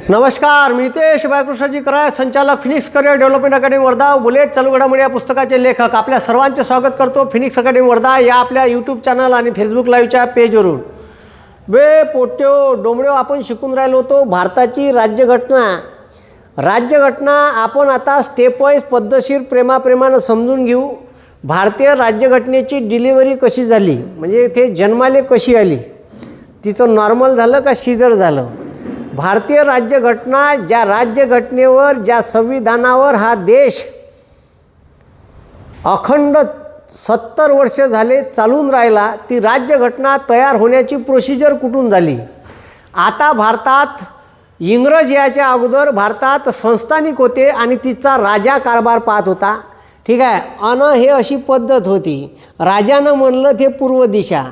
नमस्कार, मी नितेश बाळकृष्णजी कराड, संचालक Phoenix career development academy Wardha, bullet चालू घडामोडी या पुस्तकाचे लेखक. आपल्या सर्वांचे स्वागत करतो फिनिक्स अकॅडमी वर्धा या आपल्या यूट्यूब चॅनल आणि फेसबुक लाईव्हच्या पेजवरून. पोट्यो डोंबड्यो आपण शिकून राहिलो होतो भारताची राज्यघटना आपण आता स्टेप वाईज पद्धतशीर प्रेमानं समजून घेऊ. भारतीय राज्यघटनेची डिलिव्हरी कशी झाली, म्हणजे ते जन्माले कशी आली, तिचं नॉर्मल झालं का सीझर झालं. भारतीय राज्यघटना, ज्या राज्यघटनेवर, ज्या संविधानावर हा देश अखंड 70 वर्ष झाले चालून राहिला, ती राज्यघटना तयार होण्याची प्रोसिजर कुठून झाली. आता भारतात इंग्रज याच्या अगोदर भारतात संस्थानिक होते आणि तिचा राजा कारभार पाहत होता. ठीक आहे. हे अशी पद्धत होती. राजानं म्हणलं ते पूर्व दिशा.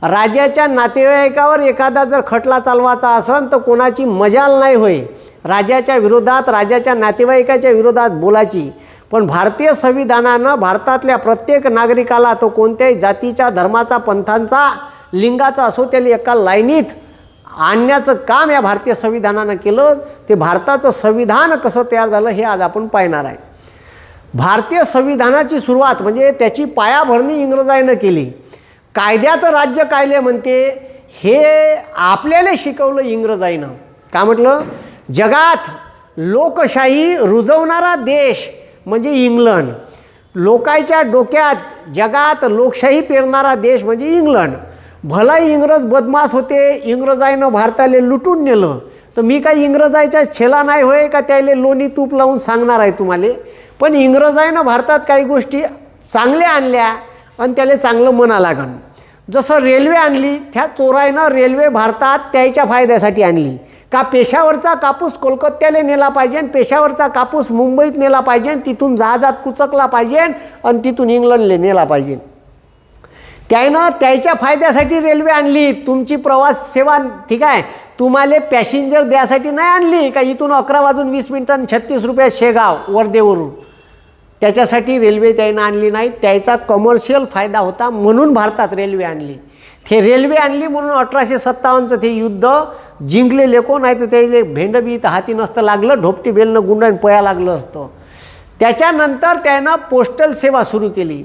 राजाच्या नातेवाईकावर एखादा जर खटला चालवायचा असेल तर कोणाची मजाल नाही होय राजाच्या विरोधात, राजाच्या नातेवाईकाच्या विरोधात बोलायची. पण भारतीय संविधानानं भारतातल्या प्रत्येक नागरिकाला, तो कोणत्याही जातीच्या, धर्माचा, पंथांचा, लिंगाचा असो, त्याला एका लाईनीत आणण्याचं काम या भारतीय संविधानानं केलं. ते भारताचं संविधान कसं तयार झालं हे आज आपण पाहणार आहे. भारतीय संविधानाची सुरुवात म्हणजे त्याची पायाभरणी इंग्रजांनी केली. कायद्याचं राज्य कायले म्हणते हे आपल्याला शिकवलं इंग्रजांनी. का म्हटलं, जगात लोकशाही रुजवणारा देश म्हणजे इंग्लंड. लोकांच्या डोक्यात जगात लोकशाही पेरणारा देश म्हणजे इंग्लंड. भलाही इंग्रज बदमाश होते, इंग्रजांनी भारताला लुटून नेलं. तर मी काही इंग्रजाच्या छेला नाही होय का त्याला लोणी तूप लावून सांगणार आहे तुम्हाला. पण इंग्रजांनी भारतात काही गोष्टी चांगल्या आणल्या आणि त्याला चांगलं म्हणा लागन. जसं रेल्वे आणली, त्या चोराईनं रेल्वे भारतात त्याच्या फायद्यासाठी आणली. का पेशावरचा कापूस कोलकात्याला नेला पाहिजे, पेशावरचा कापूस मुंबईत नेला पाहिजे, तिथून जहाजात कुचकला पाहिजे आणि तिथून इंग्लंडला नेला पाहिजे. त्यानं त्याच्या फायद्यासाठी रेल्वे आणली. तुमची प्रवास सेवा, ठीक आहे, तुम्हाला पॅसेंजर द्यासाठी नाही आणली. का इथून 11:20 36 रुपये शेगाव वर्धेवरून, त्याच्यासाठी रेल्वे त्यानं आणली नाही. त्याचा कमर्शियल फायदा होता म्हणून भारतात रेल्वे आणली. ते रेल्वे आणली म्हणून 1857चं ते युद्ध जिंकलेले कोण आहे, तर त्याला भेंडबी तर हाती नसतं लागलं, ढोपटी बेलनं गुंडाने पया लागलं असतं. त्याच्यानंतर त्यानं पोस्टल सेवा सुरू केली.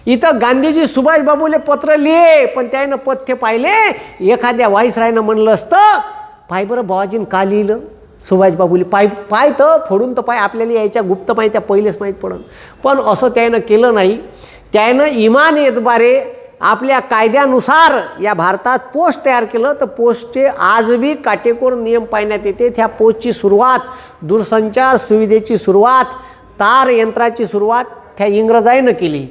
इथं गांधीजी सुभाषबाबूले पत्र लिहे, पण त्यानं पथ्य पाहिले. एखाद्या व्हाईसरायनं म्हणलं असतं, पाय बरं बाबाजीनं का लिहिलं सुभाषबाबूले, पाय तर फोडून तर पाय, आपल्याला यायच्या गुप्त माहित्या पहिलेच माहीत पडन. पण असं त्यानं केलं नाही. त्यानं इमान एतबारे आपल्या कायद्यानुसार या भारतात पोस्ट तयार केलं. तर पोस्टचे आजही काटेकोर नियम पाळण्यात येते. त्या पोस्टची सुरुवात, दूरसंचार सुविधेची सुरुवात, तार यंत्राची सुरुवात त्या इंग्रजांनी केली.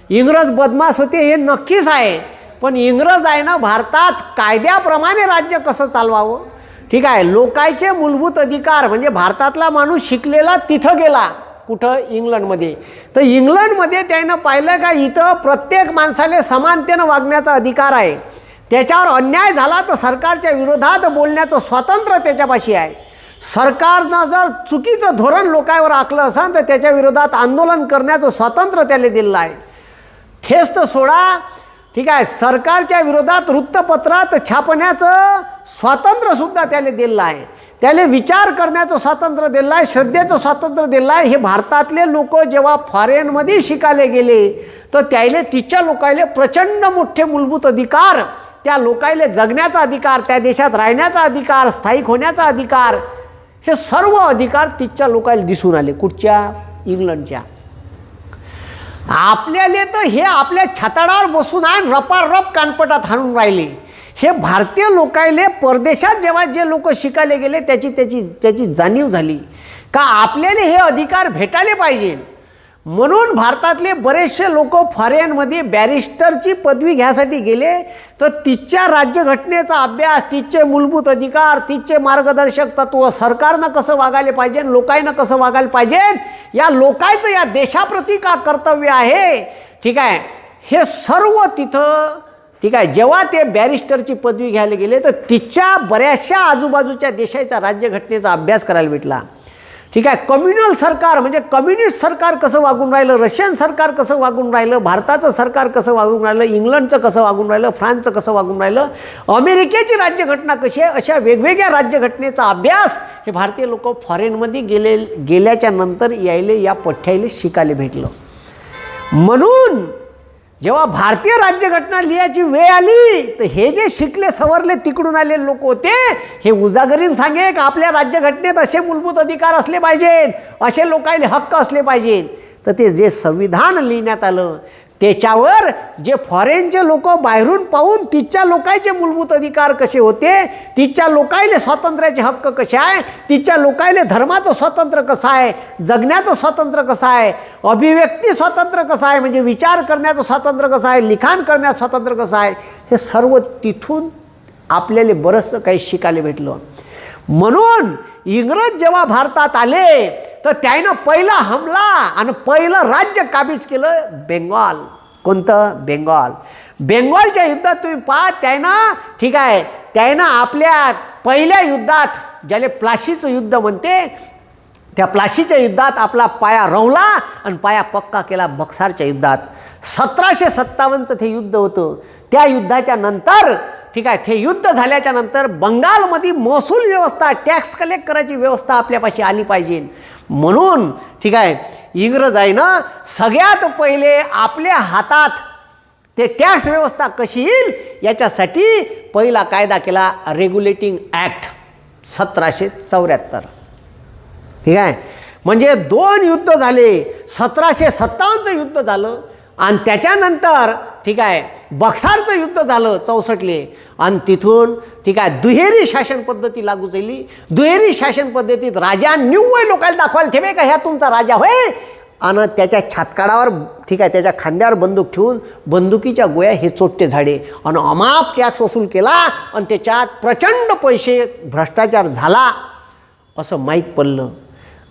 इंग्रज बदमाश होते हे नक्कीच आहे, पण इंग्रजांनी भारतात कायद्याप्रमाणे राज्य कसं चालवावं, ठीक आहे, लोकांचे मूलभूत अधिकार, म्हणजे भारतातला माणूस शिकलेला तिथं गेला कुठं, इंग्लंडमध्ये. तर इंग्लंडमध्ये त्यानं पाहिलं का इथं प्रत्येक माणसाला समानतेनं वागण्याचा अधिकार आहे. त्याच्यावर अन्याय झाला तर सरकारच्या विरोधात बोलण्याचं स्वातंत्र्य त्याच्यापाशी आहे. सरकारनं जर चुकीचं धोरण लोकांवर आखलं असेल तर त्याच्या विरोधात आंदोलन करण्याचं स्वातंत्र्य त्याला दिलं आहे. हेच तर सोडा, ठीक आहे, सरकारच्या विरोधात वृत्तपत्रात छापण्याचं स्वातंत्र्यसुद्धा त्याला दिलं आहे. त्याला विचार करण्याचं स्वातंत्र्य दिलं आहे, श्रद्धेचं स्वातंत्र्य दिलं आहे. हे भारतातले लोक जेव्हा फॉरेनमध्ये शिकायला गेले तर त्याला तिच्या लोकायले प्रचंड मोठे मूलभूत अधिकार, त्या लोकायले जगण्याचा अधिकार, त्या देशात राहण्याचा अधिकार, स्थायिक होण्याचा अधिकार, हे सर्व अधिकार तिच्या लोकायला दिसून आले. कुठच्या? इंग्लंडच्या. आपल्याला तर हे आपल्या छाताडावर बसून आहे रपारप कानपटात हाणून राहिले. हे भारतीय लोकायले परदेशात जेव्हा जे लोक शिकायला गेले त्याची जाणीव झाली का आपल्याला हे अधिकार भेटायला पाहिजे. म्हणून भारतातले बरेचसे लोक फॉरेनमध्ये बॅरिस्टरची पदवी घ्यायसाठी गेले. तर तिच्या राज्यघटनेचा अभ्यास, तिचे मूलभूत अधिकार, तिचे मार्गदर्शक तत्व, सरकारनं कसं वागायला पाहिजे, लोकांना कसं वागायला पाहिजे, या लोकांचं या देशाप्रती का कर्तव्य आहे, ठीक आहे, हे सर्व तिथं, ठीक आहे, जेव्हा ते बॅरिस्टरची पदवी घ्यायला गेले तर तिच्या बऱ्याचशा आजूबाजूच्या देशाच्या राज्यघटनेचा अभ्यास करायला भेटला. ठीक आहे, कम्युनल सरकार म्हणजे कम्युनिस्ट सरकार कसं वागून राहिलं, रशियन सरकार कसं वागून राहिलं, भारताचं सरकार कसं वागून राहिलं, इंग्लंडचं कसं वागून राहिलं, फ्रान्सचं कसं वागून राहिलं, अमेरिकेची राज्यघटना कशी आहे, अशा वेगवेगळ्या राज्यघटनेचा अभ्यास हे भारतीय लोक फॉरेनमध्ये गेल्याच्या नंतर यायले या पठ्याले शिकायला भेटलं. म्हणून जेव्हा भारतीय राज्यघटना लिहायची वेळ आली तर हे जे शिकले सवरले तिकडून आलेले लोक होते हे उजागरीन सांगे की आपल्या राज्यघटनेत असे मूलभूत अधिकार असले पाहिजेत, असे लोकांना हक्क असले पाहिजेत. तर ते जे संविधान लिहिण्यात आलं त्याच्यावर जे फॉरेनचे लोक बाहेरून पाहून तिथच्या लोकांचे मूलभूत अधिकार कसे होते, तिथच्या लोकांना स्वातंत्र्याचे हक्क कसे आहे, तिथच्या लोकांना धर्माचं स्वातंत्र्य कसं आहे, जगण्याचं स्वातंत्र्य कसं आहे, अभिव्यक्ती स्वातंत्र्य कसं आहे, म्हणजे विचार करण्याचं स्वातंत्र्य कसं आहे, लिखाण करण्याचं स्वातंत्र्य कसं आहे, हे सर्व तिथून आपल्याला बरंचसं काही शिकायला भेटलं. म्हणून इंग्रज जेव्हा भारतात आले तर त्यानं पहिला हमला आणि पहिलं राज्य काबीज केलं बेंगॉल. कोणतं? बेंगॉल. बेंगॉलच्या युद्धात तुम्ही पहा त्यानं, ठीक आहे, त्यानं आपल्या पहिल्या युद्धात ज्याला प्लाशीचं युद्ध म्हणते त्या प्लाशीच्या युद्धात आपला पाया रोवला आणि पाया पक्का केला बक्सारच्या युद्धात. 1757चं ते युद्ध होतं. त्या युद्धाच्या नंतर, ठीक आहे, ते युद्ध झाल्याच्या नंतर बंगालमध्ये महसूल व्यवस्था, टॅक्स कलेक्ट करायची व्यवस्था आपल्यापाशी आली पाहिजे म्हणून, ठीक आहे, इंग्रजाईनं सगळ्यात पहिले आपल्या हातात ते टॅक्स व्यवस्था कशी येईल याच्यासाठी पहिला कायदा केला रेग्युलेटिंग ॲक्ट 1774. ठीक आहे, म्हणजे 2 युद्ध झाले. 1757चं युद्ध झालं आणि त्याच्यानंतर, ठीक आहे, बक्सारचं युद्ध झालं 64ले आणि तिथून, ठीक आहे, दुहेरी शासन पद्धती लागू झाली. दुहेरी शासन पद्धतीत राजा निव्वळ लोकांना दाखवायला ठेवे का ह्या तुमचा राजा होय, आणि त्याच्या छातकाडावर, ठीक आहे, त्याच्या खांद्यावर बंदूक ठेवून बंदुकीच्या गोळ्या हे चोट्टे झाडे आणि अमाप टॅक्स वसूल केला आणि त्याच्यात प्रचंड पैसे भ्रष्टाचार झाला असं माहीत पडलं.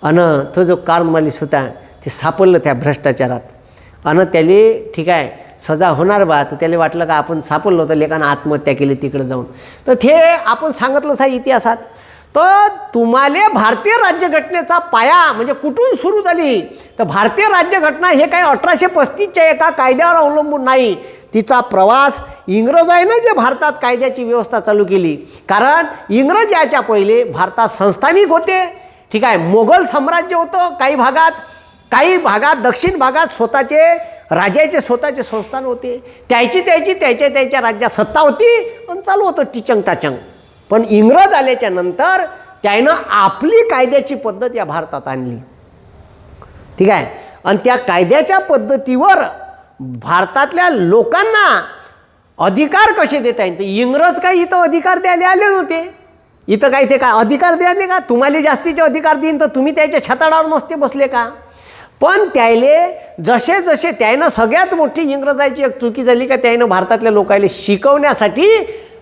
आणि तो जो कार्नवालिस होता ते सापडलं त्या भ्रष्टाचारात आणि त्याले, ठीक आहे, सजा होणार बा. तर त्याला वाटलं का आपण सापडलो तर लेकानं आत्महत्या केली तिकडे जाऊन. तर ते आपण सांगितलंच आहे इतिहासात. तर तुम्हाला भारतीय राज्यघटनेचा पाया म्हणजे कुठून सुरू झाली तर भारतीय राज्यघटना हे काही 1835च्या एका कायद्यावर अवलंबून नाही. तिचा प्रवास इंग्रजांनी जे भारतात कायद्याची व्यवस्था चालू केली, कारण इंग्रज याच्या पहिले भारतात संस्थानिक होते. ठीक आहे, मोगल साम्राज्य होतं काही भागात दक्षिण भागात स्वतःचे राजाचे स्वतःचे संस्थान होते. त्याच्या राज्यात सत्ता होती आणि चालू होतं टिचंग टाचंग. पण इंग्रज आल्याच्या नंतर त्यानं आपली कायद्याची पद्धत या भारतात आणली. ठीक आहे, आणि त्या कायद्याच्या पद्धतीवर भारतातल्या लोकांना अधिकार कसे देता येईल. इंग्रज काही इथं अधिकार द्यायला आले होते, इथं काही ते काय अधिकार द्यायले का, तुम्हाला जास्तीचे अधिकार देईन तर तुम्ही त्याच्या छताडावर नसते बसले का. पण त्याले जसे जसे त्यानं सगळ्यात मोठी इंग्रजाची एक चुकी झाली का त्यानं भारतातल्या लोकांना शिकवण्यासाठी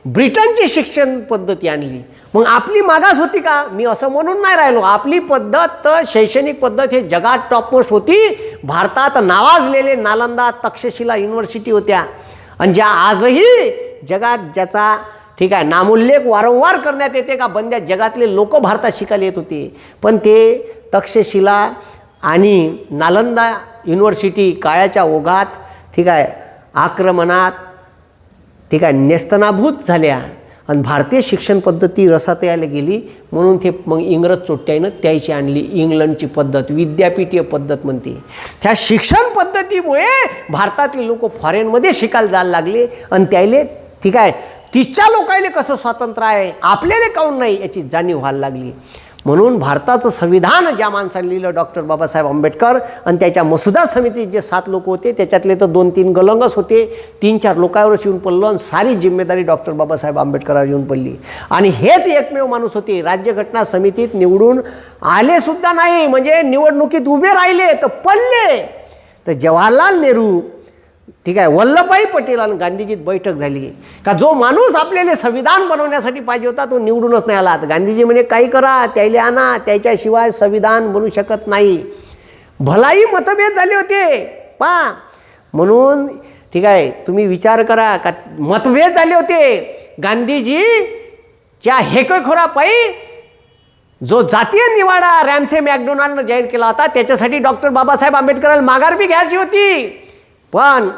ब्रिटनची शिक्षण पद्धती आणली. मग आपली मागास होती का, मी असं म्हणून नाही राहिलो. आपली पद्धत तर शैक्षणिक पद्धत हे जगात टॉपमोस्ट होती. भारतात नावाजलेले नालंदा तक्षशिला युनिव्हर्सिटी होत्या आणि ज्या आजही जगात ज्याचा, ठीक आहे, नामोल्लेख वारंवार करण्यात येते का बंद्या जगातले लोक भारतात शिकायला येत होते. पण ते तक्षशिला आणि नालंदा युनिव्हर्सिटी काळाच्या ओघात, ठीक आहे, आक्रमणात, ठीक आहे, नेस्तनाभूत झाल्या आणि भारतीय शिक्षण पद्धती रसात यायला गेली. म्हणून ते मग इंग्रज चोट्यानं त्याची आणली इंग्लंडची पद्धत, विद्यापीठीय पद्धत म्हणते. त्या शिक्षण पद्धतीमुळे भारतातले लोक फॉरेनमध्ये शिकायला जायला लागले आणि त्याले, ठीक आहे, तिच्या लोकांना कसं स्वातंत्र्य आहे आपल्याला काऊन नाही याची जाणीव व्हायला लागली. म्हणून भारताचं संविधान ज्या माणसाने लिहिलं डॉक्टर बाबासाहेब आंबेडकर आणि त्याच्या मसुदा समितीत जे 7 लोक होते त्याच्यातले तर 2-3 गलंगच होते. 3-4 लोकांवरच येऊन पडलं आणि सारी जिम्मेदारी डॉक्टर बाबासाहेब आंबेडकरांवर येऊन पडली. आणि हेच एकमेव माणूस होते राज्यघटना समितीत निवडून आले सुद्धा नाही, म्हणजे निवडणुकीत उभे राहिले तर पडले. तर जवाहरलाल नेहरू, ठीक आहे, वल्लभभाई पटेल आणि गांधीजीत बैठक झाली का जो माणूस आपल्याला संविधान बनवण्यासाठी पाहिजे होता तो निवडूनच नाही आला. गांधीजी म्हणे काही करा त्याला आणा, त्याच्याशिवाय संविधान बनू शकत नाही. भलाही मतभेद झाले होते पा म्हणून, ठीक आहे, तुम्ही विचार करा का मतभेद झाले होते. गांधीजीच्या हेकेखोरापायी जो जातीय निवाडा रॅमसे मॅकडोनाल्डनं जाहीर केला होता त्याच्यासाठी डॉक्टर बाबासाहेब आंबेडकरांना माघार बी घ्यायची होती. पण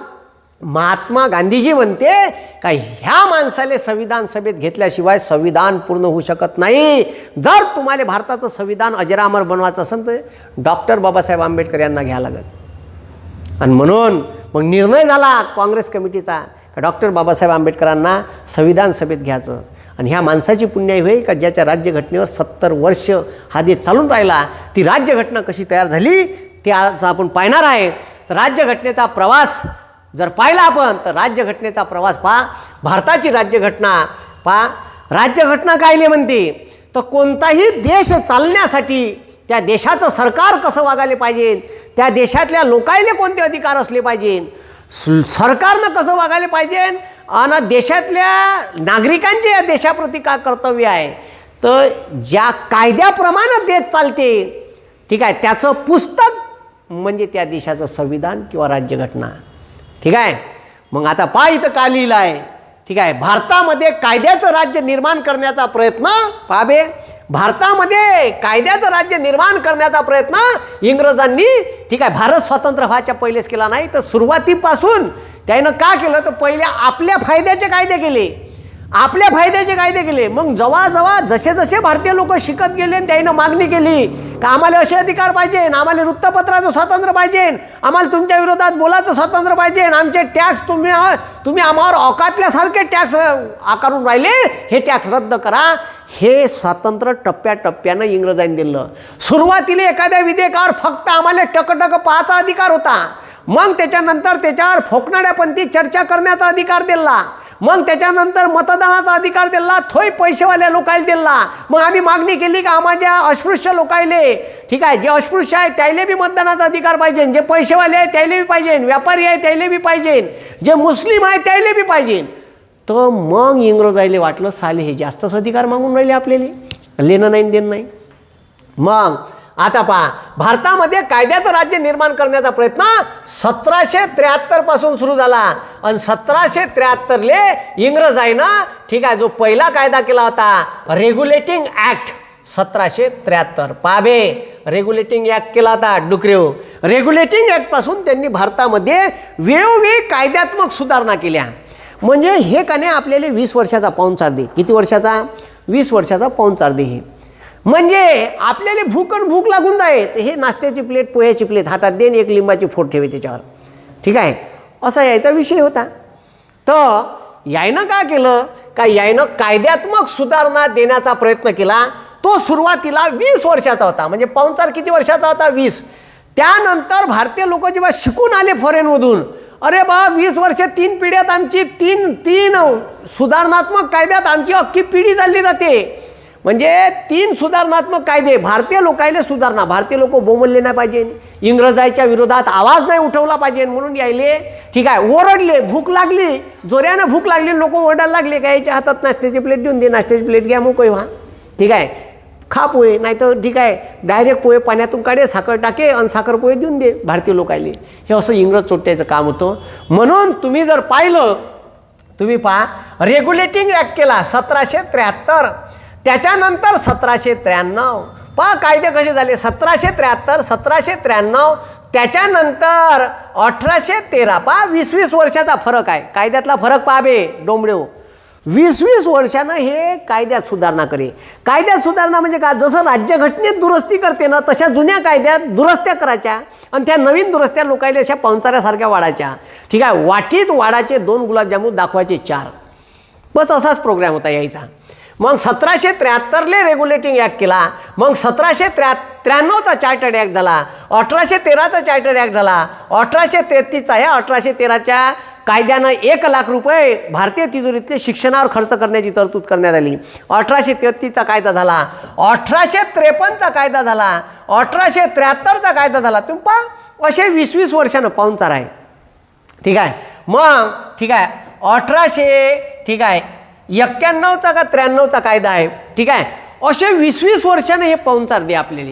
महात्मा गांधीजी म्हणते का ह्या माणसाले संविधान सभेत घेतल्याशिवाय संविधान पूर्ण होऊ शकत नाही. जर तुम्हाला भारताचं संविधान अजरामर बनवायचं असेल तर डॉक्टर बाबासाहेब आंबेडकर यांना घ्यावं लागेल. आणि म्हणून मग निर्णय झाला काँग्रेस कमिटीचा का डॉक्टर बाबासाहेब आंबेडकरांना संविधान सभेत घ्यायचं. आणि ह्या माणसाची पुण्याई होई का ज्याच्या राज्यघटनेवर 70 वर्ष हा देश चालून राहिला. ती राज्यघटना कशी तयार झाली ते आज आपण पाहणार आहे. तर राज्यघटनेचा प्रवास जर पाहिला आपण तर राज्यघटनेचा प्रवास पहा. भारताची राज्यघटना पहा. राज्यघटना कायले म्हणते तर कोणताही देश चालण्यासाठी त्या देशाचं सरकार कसं वागायला पाहिजे, त्या देशातल्या लोकायले कोणते अधिकार असले पाहिजे, सरकारनं कसं वागायला पाहिजे आणि देशातल्या नागरिकांचे या देशाप्रती काय कर्तव्य आहे, तर ज्या कायद्याप्रमाणे देश चालते ठीक आहे त्याचं पुस्तक म्हणजे त्या देशाचं संविधान किंवा राज्यघटना. ठीक आहे. मग आता पहा इथं का लिहिलं आहे. ठीक आहे. भारतामध्ये कायद्याचं राज्य निर्माण करण्याचा प्रयत्न पाबे भारतामध्ये कायद्याचं राज्य निर्माण करण्याचा प्रयत्न इंग्रजांनी ठीक आहे भारत स्वतंत्र व्हायच्या पहिलेच केला नाही. तर सुरुवातीपासून त्यानं का केलं तर पहिले आपल्या फायद्याचे कायदे केले, आपल्या फायद्याचे कायदे केले. मग जेव्हा जसे जसे भारतीय लोक शिकत गेले त्यानं मागणी केली का आम्हाला असे अधिकार पाहिजे, आम्हाला वृत्तपत्राचं स्वातंत्र्य पाहिजे, आम्हाला तुमच्या विरोधात बोलायचं स्वातंत्र्य पाहिजे, आमचे टॅक्स तुम्ही आम्हावर औकातल्यासारखे टॅक्स आकारून राहिले, हे टॅक्स रद्द करा. हे स्वातंत्र्य टप्प्याटप्प्यानं इंग्रजांनी दिलं. सुरुवातीला एखाद्या विधेयकावर फक्त आम्हाला टकटक पाहायचा अधिकार होता. मग त्याच्यानंतर त्याच्यावर फोकणाऱ्यापंथी चर्चा करण्याचा अधिकार दिला. मग त्याच्यानंतर मतदानाचा अधिकार दिला, थोय पैसेवाल्या लोकायला दिला. मग आम्ही मागणी केली का आम्हाला अस्पृश्य लोकायले ठीक आहे जे अस्पृश्य आहे त्याला बी मतदानाचा अधिकार पाहिजे, जे पैसेवाले आहे त्याला बी पाहिजे, व्यापारी आहे त्याला बी पाहिजे, जे मुस्लिम आहे त्याला बी पाहिजे. तर मग इंग्रजायले वाटलं साले हे जास्तच अधिकार मागून राहिले आपल्याला, लेणं नाही देणं नाही. मग आता पहा भारतामध्ये कायद्याचं राज्य निर्माण करण्याचा प्रयत्न 1773 पासून सुरू झाला. आणि 1773ले इंग्रजांना ठीक आहे जो पहिला कायदा केला होता रेग्युलेटिंग ॲक्ट 1773 पाबे रेग्युलेटिंग ॲक्ट केला होता डुकरेव. रेग्युलेटिंग ॲक्टपासून त्यांनी भारतामध्ये वेगवेगळी कायद्यात्मक सुधारणा केल्या. म्हणजे हे का नाही आपल्याला 20 वर्षाचा पाहुणचार दे. किती वर्षाचा? 20 वर्षाचा पाहुणचार दे. हे म्हणजे आपल्याला भूक लागून जाये तर हे नाश्त्याची प्लेट पोह्याची प्लेट हातात देन एक लिंबाची फोड ठेवे त्याच्यावर. ठीक आहे. असा यायचा विषय होता. तर यायनं काय केलं का यायनं कायद्यात्मक सुधारणा देण्याचा प्रयत्न केला. तो सुरुवातीला 20 वर्षाचा होता. म्हणजे पाहुणचार किती वर्षाचा होता? 20. त्यानंतर भारतीय लोक जेव्हा शिकून आले फॉरेनमधून, अरे बा 20 वर्ष 3 पिढ्यात आमची तीन सुधारणात्मक कायद्यात आमची अख्खी पिढी चालली जाते. म्हणजे 3 सुधारणात्मक कायदे भारतीय लोकायले सुधारणा. भारतीय लोक बोंबलले नाही पाहिजे, इंग्रजांच्या विरोधात आवाज नाही उठवला पाहिजे म्हणून यायले ठीक आहे ओरडले. भूक लागली, जोऱ्यानं भूक लागली, लोक ओरडायला लागले का याच्या हातात नाश्त्याची प्लेट देऊन दे, नाश्त्याची प्लेट घ्या मोकळी व्हा. ठीक आहे. खा पोहे नाही तर ठीक आहे डायरेक्ट पोहे पाण्यातून काढे, साखर टाके आणि साखर पोहे देऊन दे भारतीय लोकायले. हे असं इंग्रज चोट्याचं काम होतं. म्हणून तुम्ही जर पाहिलं तुम्ही पहा रेग्युलेटिंग ॲक्ट केला 1773. त्याच्यानंतर 1793 पहा कायदे कसे झाले. 1773 1793 त्याच्यानंतर 1813 पहा 20 वर्षाचा फरक आहे. कायद्यातला फरक पहा बे डोंबडेव. 20 वर्षानं हे कायद्यात सुधारणा करे. कायद्यात सुधारणा म्हणजे का जसं राज्यघटनेत दुरुस्ती करते ना तशा जुन्या कायद्यात दुरुस्त्या करायच्या आणि त्या नवीन दुरुस्त्या लोकायला अशा पाहुणचाऱ्यासारख्या वाढायच्या. ठीक आहे. वाटीत वाढायचे 2 गुलाबजामुन दाखवायचे 4. बस असाच प्रोग्राम होता यायचा. मग 1773ले रेग्युलेटिंग ॲक्ट केला. मग 1793चा चार्टर्ड ॲक्ट झाला. 1813चा चार्टर्ड ॲक्ट झाला. 1833चा ह्या 1813च्या कायद्यानं 1 लाख रुपये भारतीय तिजोरीतले शिक्षणावर खर्च करण्याची तरतूद करण्यात आली. 1833चा कायदा झाला. 1853चा कायदा झाला. 1873चा कायदा झाला. तुम्ही पहा असे 20 वर्षानं पाहुणचार आहे. ठीक आहे. मग ठीक आहे 1800 ठीक आहे 91चा का 93चा कायदा आहे. ठीक आहे. असे 20 वर्षानं हे पाहुणचार दे आपल्याला.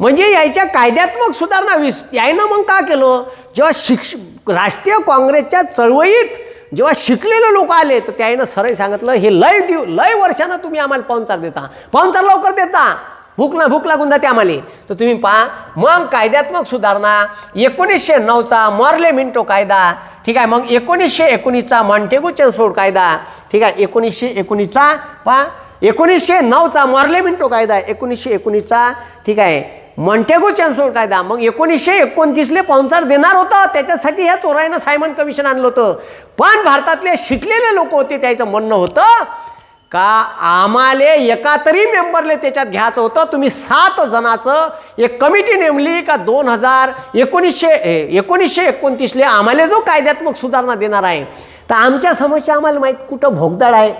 म्हणजे याच्या कायद्यात्मक सुधारणा यायनं मग का केलं जेव्हा राष्ट्रीय काँग्रेसच्या चळवळीत जेव्हा शिकलेले लोक आले तर त्यानं सरळ सांगितलं हे लय वर्षानं तुम्ही आम्हाला पाहुणचार देता, पाहुणचार लवकर देता. भूक लागून जाते आम्हाला. तर तुम्ही पहा, मग कायद्यात्मक सुधारणा 1909चा मॉर्ले मिंटो कायदा, ठीक आहे. मग 1919चा मॉन्टेगू चेम्सफोर्ड कायदा, ठीक आहे. 1919चा पहा, 1909चा मॉर्ले मिंटो कायदा, 1919चा, ठीक आहे, मॉन्टेगू चेम्सफोर्ड कायदा. मग 1929ला पाहुणचार देणार होतं, त्याच्यासाठी ह्या चोराईनं सायमन कमिशन आणलं होतं. पण भारतातले शिकलेले लोक होते, त्याचं म्हणणं होतं का आम्हाला एका तरी मेंबरले त्याच्यात घ्यायचं होतं. तुम्ही 7 जणाचं एक कमिटी नेमली का 1929ला आम्हाला जो कायद्यात्मक सुधारणा देणार आहे, तर आमच्या समस्या आम्हाला माहीत, कुठं भोगदाळ आहे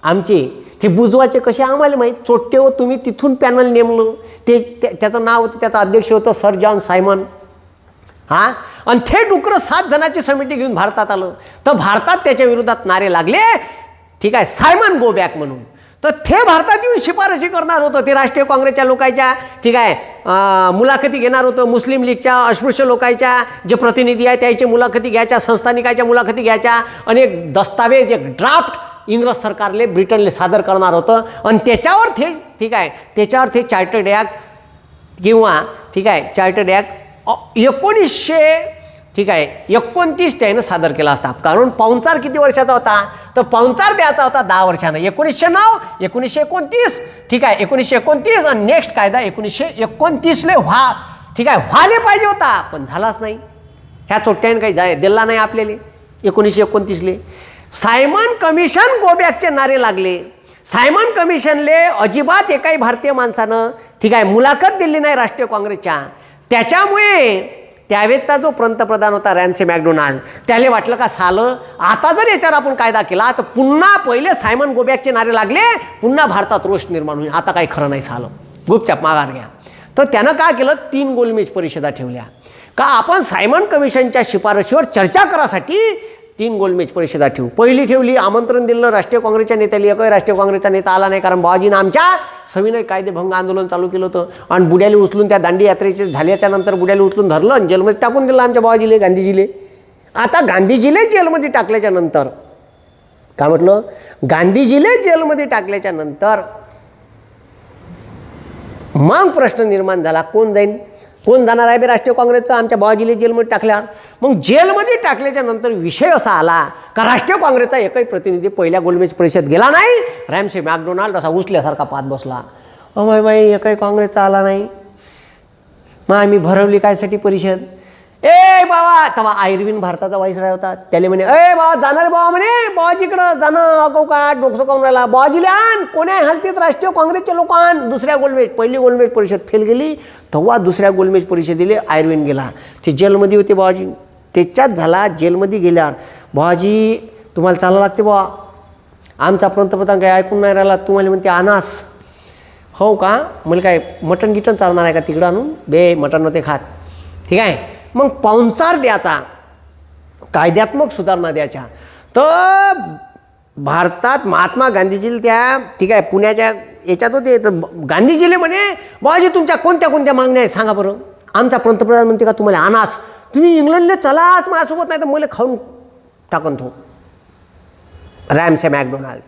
आमचे, ते बुजवायचे कसे आम्हाला माहीत. चोट्टे हो तुम्ही, तिथून पॅनल नेमलं, त्याचं नाव होतं, त्याचा अध्यक्ष होतं सर जॉन सायमन. हां, आणि ते डुकरं 7 जणांची समिती घेऊन भारतात आलं. तर भारतात त्याच्या विरोधात नारे लागले, ठीक आहे, सायमन गो बॅक म्हणून. तर ते भारतात येऊन शिफारशी करणार होतं. ते राष्ट्रीय काँग्रेसच्या लोकांच्या, ठीक आहे, मुलाखती घेणार होतं. मुस्लिम लीगच्या, अस्पृश्य लोकांच्या जे प्रतिनिधी आहे त्याची मुलाखती घ्यायच्या, संस्थानिकाच्या मुलाखती घ्यायच्या, आणि एक दस्तावेज, एक ड्राफ्ट इंग्रज सरकारले, ब्रिटनले सादर करणार होतं. आणि त्याच्यावर ते, ठीक आहे, त्याच्यावर ते चार्टर्ड ॲक्ट किंवा, ठीक आहे, चार्टर्ड ॲक्ट 1929 त्यानं सादर केला असता. कारण पाहुणचार किती वर्षाचा होता, तर पाहुणचार द्यायचा होता 10 वर्षानं. 1909, 1929, ठीक आहे, 1929, आणि नेक्स्ट कायदा 1929ला ठीक आहे, व्हायला पाहिजे होता, पण झालाच नाही. ह्या चोट्ट्याने काही दिला नाही आपल्याला. 1929ला सायमन कमिशन गोबॅकचे नारे लागले. सायमन कमिशनले अजिबात एकाही भारतीय माणसानं, ठीक आहे, मुलाखत दिली नाही राष्ट्रीय काँग्रेसच्या. त्याच्यामुळे त्यावेळेचा जो पंतप्रधान होता रॅम्से मॅकडोनाल्ड, त्याला वाटलं का सालं आता जर याच्यावर आपण कायदा केला तर पुन्हा पहिले सायमन गोबॅकचे नारे लागले, पुन्हा भारतात रोष निर्माण होईल, आता काही खरं नाही, सालं गुपचाप माघार घ्या. तर त्यानं काय केलं, 3 गोलमेज परिषदा ठेवल्या का आपण सायमन कमिशनच्या शिफारशीवर चर्चा करासाठी 3 गोलमेज परिषदा ठेवू. पहिली ठेवली, आमंत्रण दिलं राष्ट्रीय काँग्रेसच्या नेत्याला, एकही राष्ट्रीय काँग्रेसचा नेता आला नाही, कारण बाबाजीनं आमच्या सविनय कायदेभंग आंदोलन चालू केलं होतं. आणि बुड्याला उचलून त्या दांडी यात्रेचे झाल्याच्या नंतर बुड्याला उचलून धरलं आणि जेलमध्ये टाकून दिलं आमच्या बाबाजीले, गांधीजीले. आता गांधीजीले जेलमध्ये टाकल्याच्या नंतर काय म्हटलं, गांधीजीले जेलमध्ये टाकल्याच्या नंतर मग प्रश्न निर्माण झाला, कोण जाईन, कोण जाणार आहे बे राष्ट्रीय काँग्रेसचं, आमच्या बाबाजीले जेलमध्ये टाकल्यावर. मग जेलमध्ये टाकल्याच्या नंतर विषय असा आला का राष्ट्रीय काँग्रेसचा एकही प्रतिनिधी पहिल्या गोलमेज परिषद गेला नाही. रॅम्से मॅकडोनाल्ड असा उचल्यासारखा पाहत बसला, बाई एकही काँग्रेसचा आला नाही, मग आम्ही भरवली कायसाठी परिषद. ए बाबा, तेव्हा आयर्विन भारताचा व्हाईसरॉय होता, त्याला म्हणे, ए बाबा जाणार बाबा, म्हणे बाबाजीकडं जाणं अगो का डोकसं काऊन राहिला, बाबाजीले आण, कोण्या हालतीत राष्ट्रीय काँग्रेसचे लोक आण. दुसऱ्या गोलमेज, पहिली गोलमेज परिषद फेल गेली, तेव्हा दुसऱ्या गोलमेज परिषदेले आयर्विन गेला. ते जेलमध्ये होते बाबाजी, त्याच्यात झाला. जेलमध्ये गेल्यावर, बाबाजी तुम्हाला चालावं लागते बाबा, आमचा पंतप्रधान काही ऐकून नाही राहिला, तुम्हाला म्हणते आनास. हो का, मला काय मटण गिटन चालणार आहे का तिकडं आणून, बे मटण नव्हते खात, ठीक आहे. मग पाहुणचार द्यायचा, कायद्यात्मक सुधारणा द्यायच्या. तर भारतात महात्मा गांधीजीला त्या, ठीक आहे, पुण्याच्या याच्यात होते. तर गांधीजीले म्हणे, बाबाजी तुमच्या कोणत्या कोणत्या मागण्या आहेत सांगा बरं. आमचा पंतप्रधान म्हणते का तुम्हाला आनास, तुम्ही इंग्लंडला चलाच माझ्यासोबत, नाही तर मला खाऊन टाकून तो रॅम्से मॅकडोनाल्ड.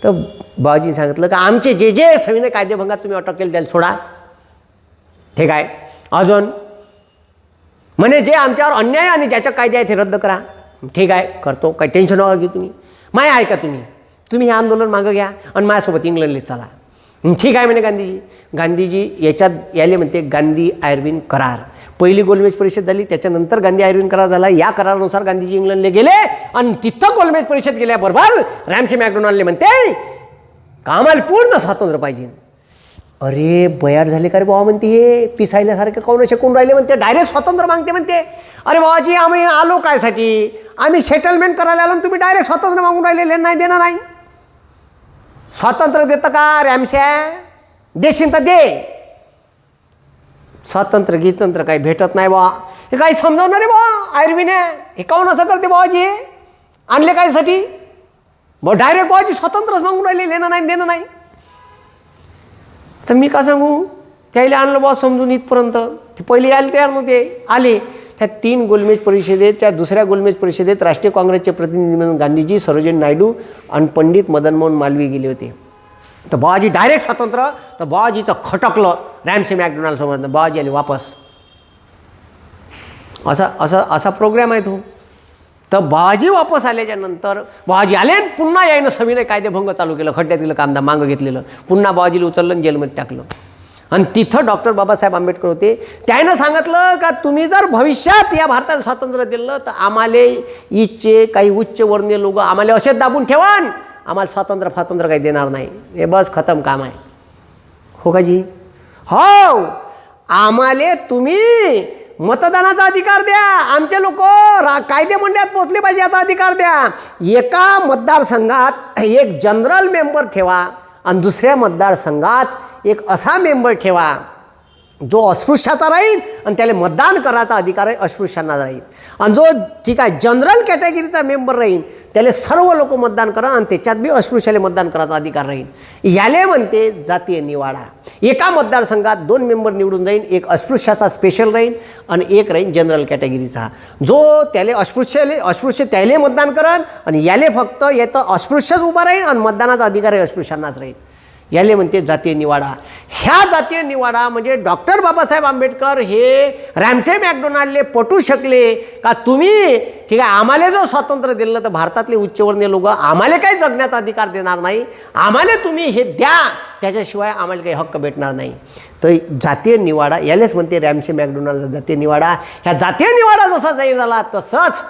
तर बाबाजीने सांगितलं का आमचे जे जे सविनय कायदेभंगात तुम्ही अटक केली त्याला सोडा, ठीक आहे. अजून म्हणे जे आमच्यावर अन्याय आणि ज्याच्या कायदे आहे ते रद्द करा. ठीक आहे, करतो, काही टेन्शन नका घेऊ तुम्ही, माय ऐका तुम्ही हे आंदोलन मागं घ्या आणि माझ्यासोबत इंग्लंडला चला. ठीक आहे म्हणे गांधीजी याच्यात याले म्हणते गांधी आयर्विन करार. पहिली गोलमेज परिषद झाली, त्याच्यानंतर गांधी आयर्विन करार झाला. या करारानुसार गांधीजी इंग्लंडला गेले आणि तिथं गोलमेज परिषद गेल्याबरोबर रॅम्से मॅकडोनाल्डले म्हणते का आम्हाला पूर्ण स्वातंत्र्य पाहिजे. अरे बयार झाले का रे बाबा, म्हणते हे पिसायल्यासारखे काऊन शिकून राहिले, म्हणते डायरेक्ट स्वातंत्र्य मागते. म्हणते अरे बाबाजी आम्ही आलो कायसाठी, आम्ही सेटलमेंट करायला आलो, तुम्ही डायरेक्ट स्वातंत्र्य मागून राहिलेले, नाही देणार नाही. स्वातंत्र्य देतं का रॅम्स्या, देशील तर दे, स्वातंत्र्य गीतंत्र काही भेटत नाही बा. हे काही समजावणार रे बा आयर्विने, हे काऊन असं करते बाबाजी, आणले कायसाठी बा, डायरेक्ट बाबाजी स्वातंत्र्यच मागून राहिले, लेणं नाही देणं नाही. तर मी का सांगू, त्याला आणलं बा समजून इथपर्यंत. ते पहिले यायला तयार नव्हते, आले. त्या 3 गोलमेज परिषदेत, त्या दुसऱ्या गोलमेज परिषदेत राष्ट्रीय काँग्रेसचे प्रतिनिधी म्हणून गांधीजी, सरोजिनी नायडू आणि पंडित मदन मोहन मालवीय गेले होते. तर बुवाजी डायरेक्ट स्वतंत्र. तर बुवाजीचं खटकलं रॅमसे मॅकडोनाल्डसमोर. बुवाजी आले वापस. असा प्रोग्राम आहे तो. तर बुवाजी वापस आल्याच्या नंतर बुवाजी आले पुन्हा यायनं सविनय कायदेभंग चालू केलं. खड्ड्यातील कामदा मागं घेतलेलं. पुन्हा बुवाजीला उचललं आणि जेलमध्ये टाकलं. आणि तिथं डॉक्टर बाबासाहेब आंबेडकर होते. त्यानं सांगितलं का तुम्ही जर भविष्यात या भारताला स्वातंत्र्य दिलं तर आम्हाला इच्छे काही उच्चवर्णीय लोक आम्हाला असेच दाबून ठेवान, आम्हाला स्वातंत्र्य काही देणार नाही. हे बस खतम काम आहे. हो का जी? हो, आम्हाला तुम्ही मतदानाचा अधिकार द्या. आमचे लोक कायदे मंडळात पोचले पाहिजे याचा अधिकार द्या. एका मतदारसंघात एक जनरल मेंबर ठेवा आणि दुसऱ्या मतदारसंघात एक असा मेंबर ठेवा जो अस्पृश्याचा राहील आणि त्याला मतदान करायचा अधिकार आहे अस्पृश्यांना राहील. आणि जो ठीक आहे जनरल कॅटेगरीचा मेंबर राहील त्याला सर्व लोक मतदान करा आणि त्याच्यात बी अस्पृश्याला मतदान करायचा अधिकार राहील. याले म्हणते जातीय निवाडा. एका मतदारसंघात 2 मेंबर निवडून जाईल. एक अस्पृश्याचा स्पेशल राहील आणि एक राहील जनरल कॅटेगरीचा. जो त्याला अस्पृश्य त्याला मतदान करण आणि याले फक्त येतं अस्पृश्यच उभा राहील आणि मतदानाचा अधिकार आहे अस्पृश्यांनाच राहील. याले म्हणते जातीय निवाडा. ह्या जातीय निवाडा म्हणजे डॉक्टर बाबासाहेब आंबेडकर हे रॅमसे मॅकडोनाल्डले पटू शकले का तुम्ही ठीक आहे आम्हाला जर स्वातंत्र्य दिलं तर भारतातले उच्चवर्णीय लोक आम्हाला काही जगण्याचा अधिकार देणार नाही, आम्हाला तुम्ही हे द्या, त्याच्याशिवाय आम्हाला काही हक्क भेटणार नाही. तर जातीय निवाडा यालेच म्हणते रॅमसे मॅकडोनाल्ड जातीय निवाडा. ह्या जातीय निवाडा जसा जाहीर झाला तसंच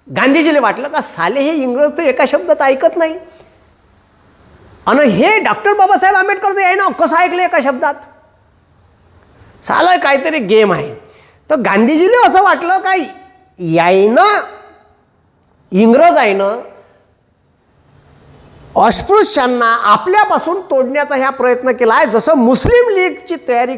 गांधीजीला वाटलं का साले हे इंग्रज तर एका शब्दात ऐकत नाही आणि हे डॉक्टर बाबासाहेब आंबेडकरचं आहे ना कसं ऐकलं एका शब्दात, साला काहीतरी गेम आहे. तर गांधीजीला असं वाटलं का यायनं इंग्रज आहे ना अस्पृश्यांना आपल्यापासून तोडण्याचा ह्या प्रयत्न केला आहे. जसं मुस्लिम लीगची तयारी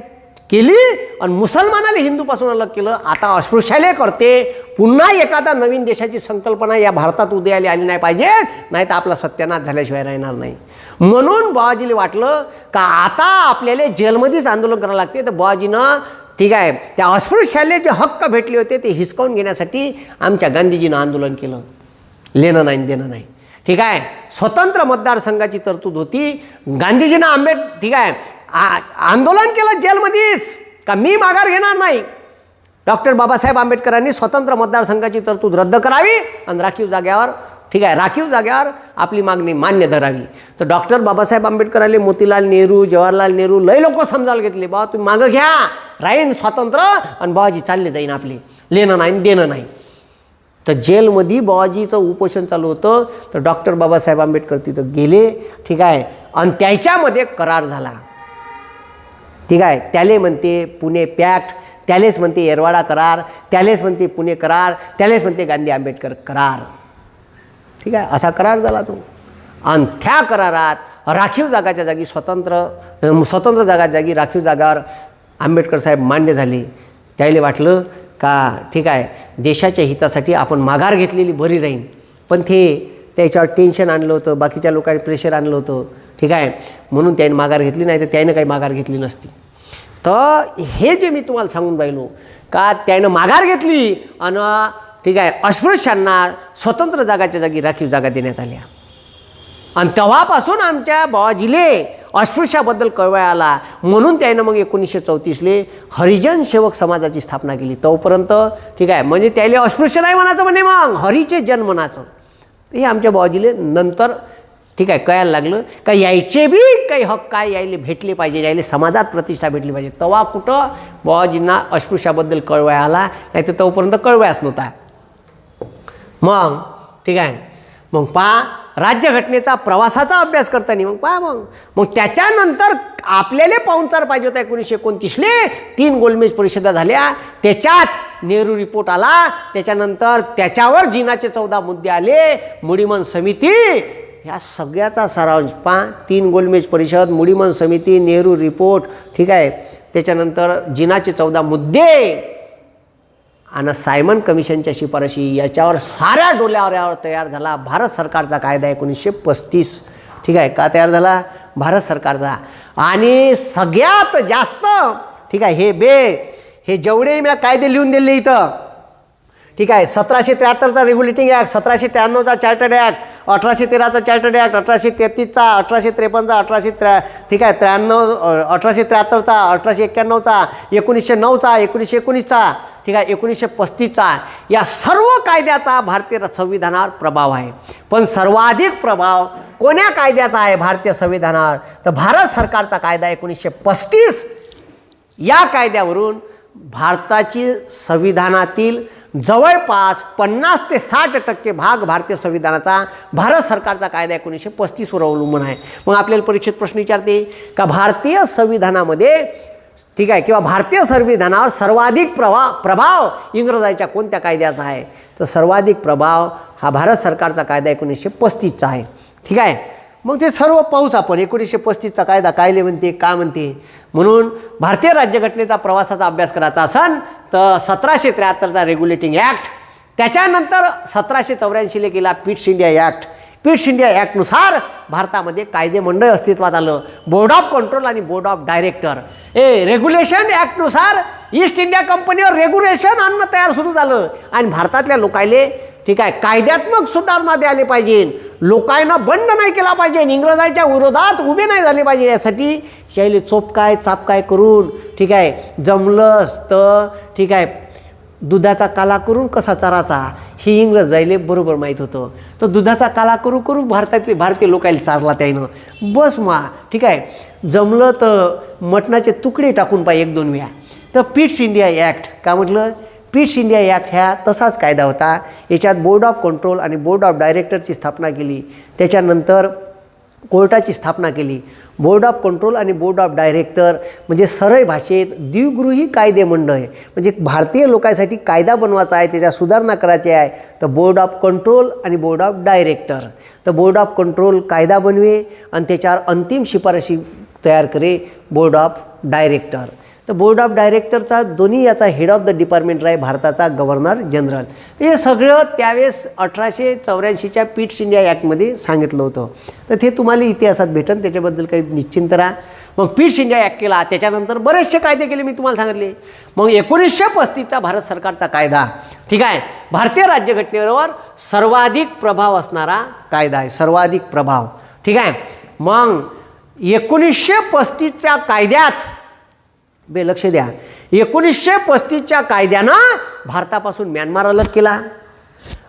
केली आणि मुसलमानाला हिंदूपासून अलग केलं, आता अस्पृश्याले करते. पुन्हा एखादा नवीन देशाची संकल्पना या भारतात उदयाला आली नाही पाहिजे, नाही तर आपला सत्यानाश झाल्याशिवाय राहणार नाही. म्हणून बुवाजीला वाटलं का आता आपल्याला जेलमध्येच आंदोलन करावं लागते. तर बुवाजीनं ठीक आहे त्या अस्पृश्याले जे हक्क भेटले होते ते हिसकावून घेण्यासाठी आमच्या गांधीजीनं आंदोलन केलं. लेणं नाही देणं नाही. ठीक आहे स्वतंत्र मतदारसंघाची तरतूद होती. गांधीजीनं ठीक आहे आंदोलन केलं जेलमध्येच का मी माघार घेणार नाही. डॉक्टर बाबासाहेब आंबेडकरांनी स्वतंत्र मतदारसंघाची तरतूद रद्द करावी आणि राखीव जाग्यावर ठीक आहे राखीव जाग्यावर आपली मागणी मान्य धरावी. तर डॉक्टर बाबासाहेब आंबेडकरांनी मोतीलाल नेहरू, जवाहरलाल नेहरू लय लोक समजायला घेतले, बाबा तुम्ही मागं घ्या राहीन स्वातंत्र्य आणि बाबाजी चालले जाईन आपले, लेणं नाही देणं नाही. तर जेलमध्ये बाबाजीचं उपोषण चालू होतं. तर डॉक्टर बाबासाहेब आंबेडकर तिथं गेले. ठीक आहे आणि त्याच्यामध्ये करार झाला. ठीक आहे त्याले म्हणते पुणे पॅक्ट, त्यालेच म्हणते येरवाडा करार, त्यालेच म्हणते पुणे करार, त्यालेच म्हणते गांधी आंबेडकर करार. ठीक आहे असा करार झाला तो. आणि त्या करारात राखीव जागाच्या जागी स्वतंत्र जागा जागी राखीव जागावर आंबेडकर साहेब मान्य झाले. त्याला वाटलं का ठीक आहे देशाच्या हितासाठी आपण माघार घेतलेली बरी राहील, पण त्याच्यावर टेन्शन आणलं होतं, बाकीच्या लोकांनी प्रेशर आणलं होतं. ठीक आहे म्हणून त्याने माघार घेतली, नाही तर त्यानं काही माघार घेतली नसती. तर हे जे मी तुम्हाला सांगून राहिलो का त्यानं माघार घेतली आणि ठीक आहे अस्पृश्यांना स्वतंत्र जागाच्या जागी राखीव जागा देण्यात आल्या. आणि तेव्हापासून आमच्या बाबाजीले अस्पृश्याबद्दल कळवळा आला. म्हणून त्यानं मग 1934 हरिजन सेवक समाजाची स्थापना केली. तोपर्यंत ठीक आहे म्हणजे त्याला अस्पृश्य नाही म्हणायचं म्हणे, मग हरीचे जन म्हणायचं. हे आमच्या बाबाजीले नंतर ठीक आहे कळायला लागलं का यायचे बी काही हक्क काय यायले भेटले पाहिजे, यायले समाजात प्रतिष्ठा भेटली पाहिजे. तेव्हा कुठं बाबाजींना अस्पृश्याबद्दल कळवळा आला, नाही तर तोपर्यंत कळवळाच नव्हता. मग ठीक आहे मग राज्यघटनेचा प्रवासाचा अभ्यास करताना मग त्याच्यानंतर आपल्याला पाहुणचार पाहिजे होता. 1929 3 गोलमेज परिषदा झाल्या, त्याच्यात नेहरू रिपोर्ट आला, त्याच्यानंतर त्याच्यावर जिनाचे 14 मुद्दे आले. मुडीमन समिती ह्या सगळ्याचा सारांश 3 गोलमेज परिषद, मुडीमन समिती, नेहरू रिपोर्ट ठीक आहे त्याच्यानंतर जिनाचे 14 मुद्दे आणि सायमन कमिशनच्या शिफारशी याच्यावर साऱ्या डोल्यावर तयार झाला भारत सरकारचा कायदा 1935. ठीक आहे का तयार झाला भारत सरकारचा. आणि सगळ्यात जास्त ठीक आहे हे जेवढे मी कायदे लिहून दिले इथं ठीक आहे 1773चा रेग्युलेटिंग ॲक्ट, 1793चा चार्टर्ड ॲक्ट 1813चा चार्टर्ड ॲक्ट, 1833चा, 1853चा, 1893, 1873चा, 1891चा, 1909चा, 1919चा, ठीक आहे, 1935चा, या सर्व कायद्याचा भारतीय संविधानावर प्रभाव आहे. पण सर्वाधिक प्रभाव कोण्या कायद्याचा आहे भारतीय संविधानावर? तर भारत सरकारचा कायदा 1935. या कायद्यावरून भारताची संविधानातील जवळपास 50 ते 60% भाग भारतीय संविधानाचा भारत सरकारचा कायदा 1935वर अवलंबून आहे. मग आपल्याला परीक्षेत प्रश्न विचारते का भारतीय संविधानामध्ये, ठीक आहे, किंवा भारतीय संविधानावर सर्वाधिक प्रभाव इंग्रजांच्या कोणत्या कायद्याचा आहे? तर सर्वाधिक प्रभाव हा भारत सरकारचा कायदा 1935चा आहे. ठीक आहे, मग ते सर्व पाहूच आपण. 1935चा कायदा काय म्हणते, का म्हणते. म्हणून भारतीय राज्यघटनेचा प्रवासाचा अभ्यास करायचा असेल तर 1773चा रेग्युलेटिंग ॲक्ट, त्याच्यानंतर 1784 केला Pitt's India act. Pitt's India ॲक्टनुसार भारतामध्ये कायदेमंडळ अस्तित्वात आलं, बोर्ड ऑफ कंट्रोल आणि बोर्ड ऑफ डायरेक्टर. रेग्युलेशन ॲक्टनुसार ईस्ट इंडिया कंपनीवर रेग्युलेशन आणणं तयार सुरू झालं आणि भारतातल्या लोकायले, ठीक आहे, कायद्यात्मक सुधारणा द्यायला पाहिजे, लोकांना बंड नाही केला पाहिजे, इंग्रजांच्या विरोधात उभे नाही झाले पाहिजे. यासाठी शैली चोपकाय चापकाय करून, ठीक आहे, जमलंच तर, ठीक आहे, दुधाचा काला करून कसा चराचा हे इंग्रज जायले बरोबर माहीत होतं. तर दुधाचा काला करू करू भारतीय लोकांना चारला त्यानं. बस मा, ठीक आहे, जमलं तर मटणाचे तुकडे टाकून पाहिजे 1-2 वेळा. तर पिट्स इंडिया ॲक्ट का म्हटलं? पिट्स इंडिया ॲक्ट ह्या तसाच कायदा होता. याच्यात बोर्ड ऑफ कंट्रोल आणि बोर्ड ऑफ डायरेक्टरची स्थापना केली, त्याच्यानंतर कोर्टाची स्थापना केली. बोर्ड ऑफ कंट्रोल आणि बोर्ड ऑफ डायरेक्टर म्हणजे सरळ भाषेत द्विगृही कायदेमंडळ आहे. म्हणजे भारतीय लोकांसाठी कायदा बनवायचा आहे, त्याच्या सुधारणा करायची आहे, तर बोर्ड ऑफ कंट्रोल आणि बोर्ड ऑफ डायरेक्टर. तर बोर्ड ऑफ कंट्रोल कायदा बनवे आणि त्याच्यावर अंतिम शिफारशी तयार करे बोर्ड ऑफ डायरेक्टर. तर बोर्ड ऑफ डायरेक्टरचा दोन्ही याचा हेड ऑफ द डिपार्टमेंट आहे भारताचा गव्हर्नर जनरल. हे सगळं त्यावेळेस 1884च्या पिट्स इंडिया ॲक्टमध्ये सांगितलं होतं. तर ते तुम्हाला इतिहासात भेटेल, त्याच्याबद्दल काही निश्चिंत राहा. मग पिट्स इंडिया ॲक्ट केला, त्याच्यानंतर बरेचसे कायदे केले मी तुम्हाला सांगितले. मग 1935चा भारत सरकारचा कायदा, ठीक आहे, भारतीय राज्यघटनेवर सर्वाधिक प्रभाव असणारा कायदा आहे, सर्वाधिक प्रभाव. ठीक आहे, मग 1935च्या कायद्यात लक्ष द्या, 1935च्या कायद्यानं भारतापासून म्यानमार अलग केला.